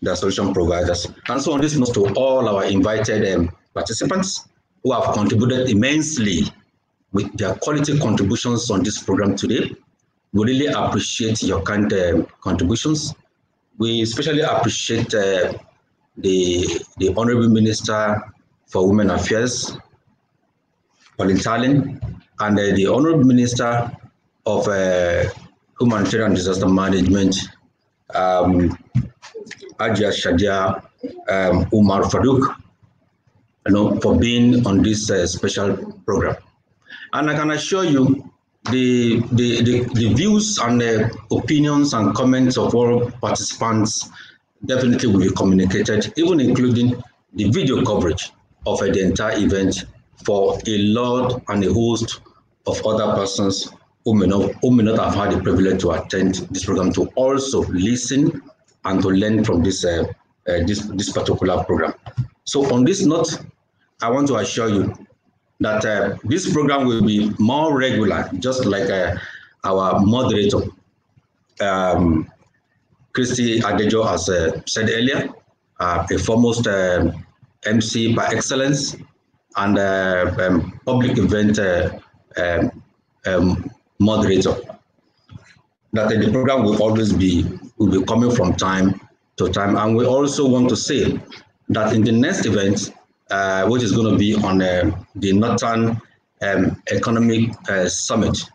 the solution providers. And so on this note, to all our invited participants who have contributed immensely with their quality contributions on this program today. we really appreciate your kind contributions. We especially appreciate the Honorable Minister for Women Affairs, Pauline Tallinn, and the Honorable Minister of Humanitarian Disaster Management, Ajia Shadia Umar Farouk, for being on this special program. And I can assure you, the views and the opinions and comments of all participants definitely will be communicated, even including the video coverage of the entire event for a lot and a host of other persons who may not have had the privilege to attend this program, to also listen and to learn from this particular program. So on this note, I want to assure you that this program will be more regular, just like our moderator, Christy Adejo has said earlier, a foremost MC by excellence and public event moderator. That the program will always be coming from time to time. And we also want to say that in the next event, which is going to be on the Northern Economic Summit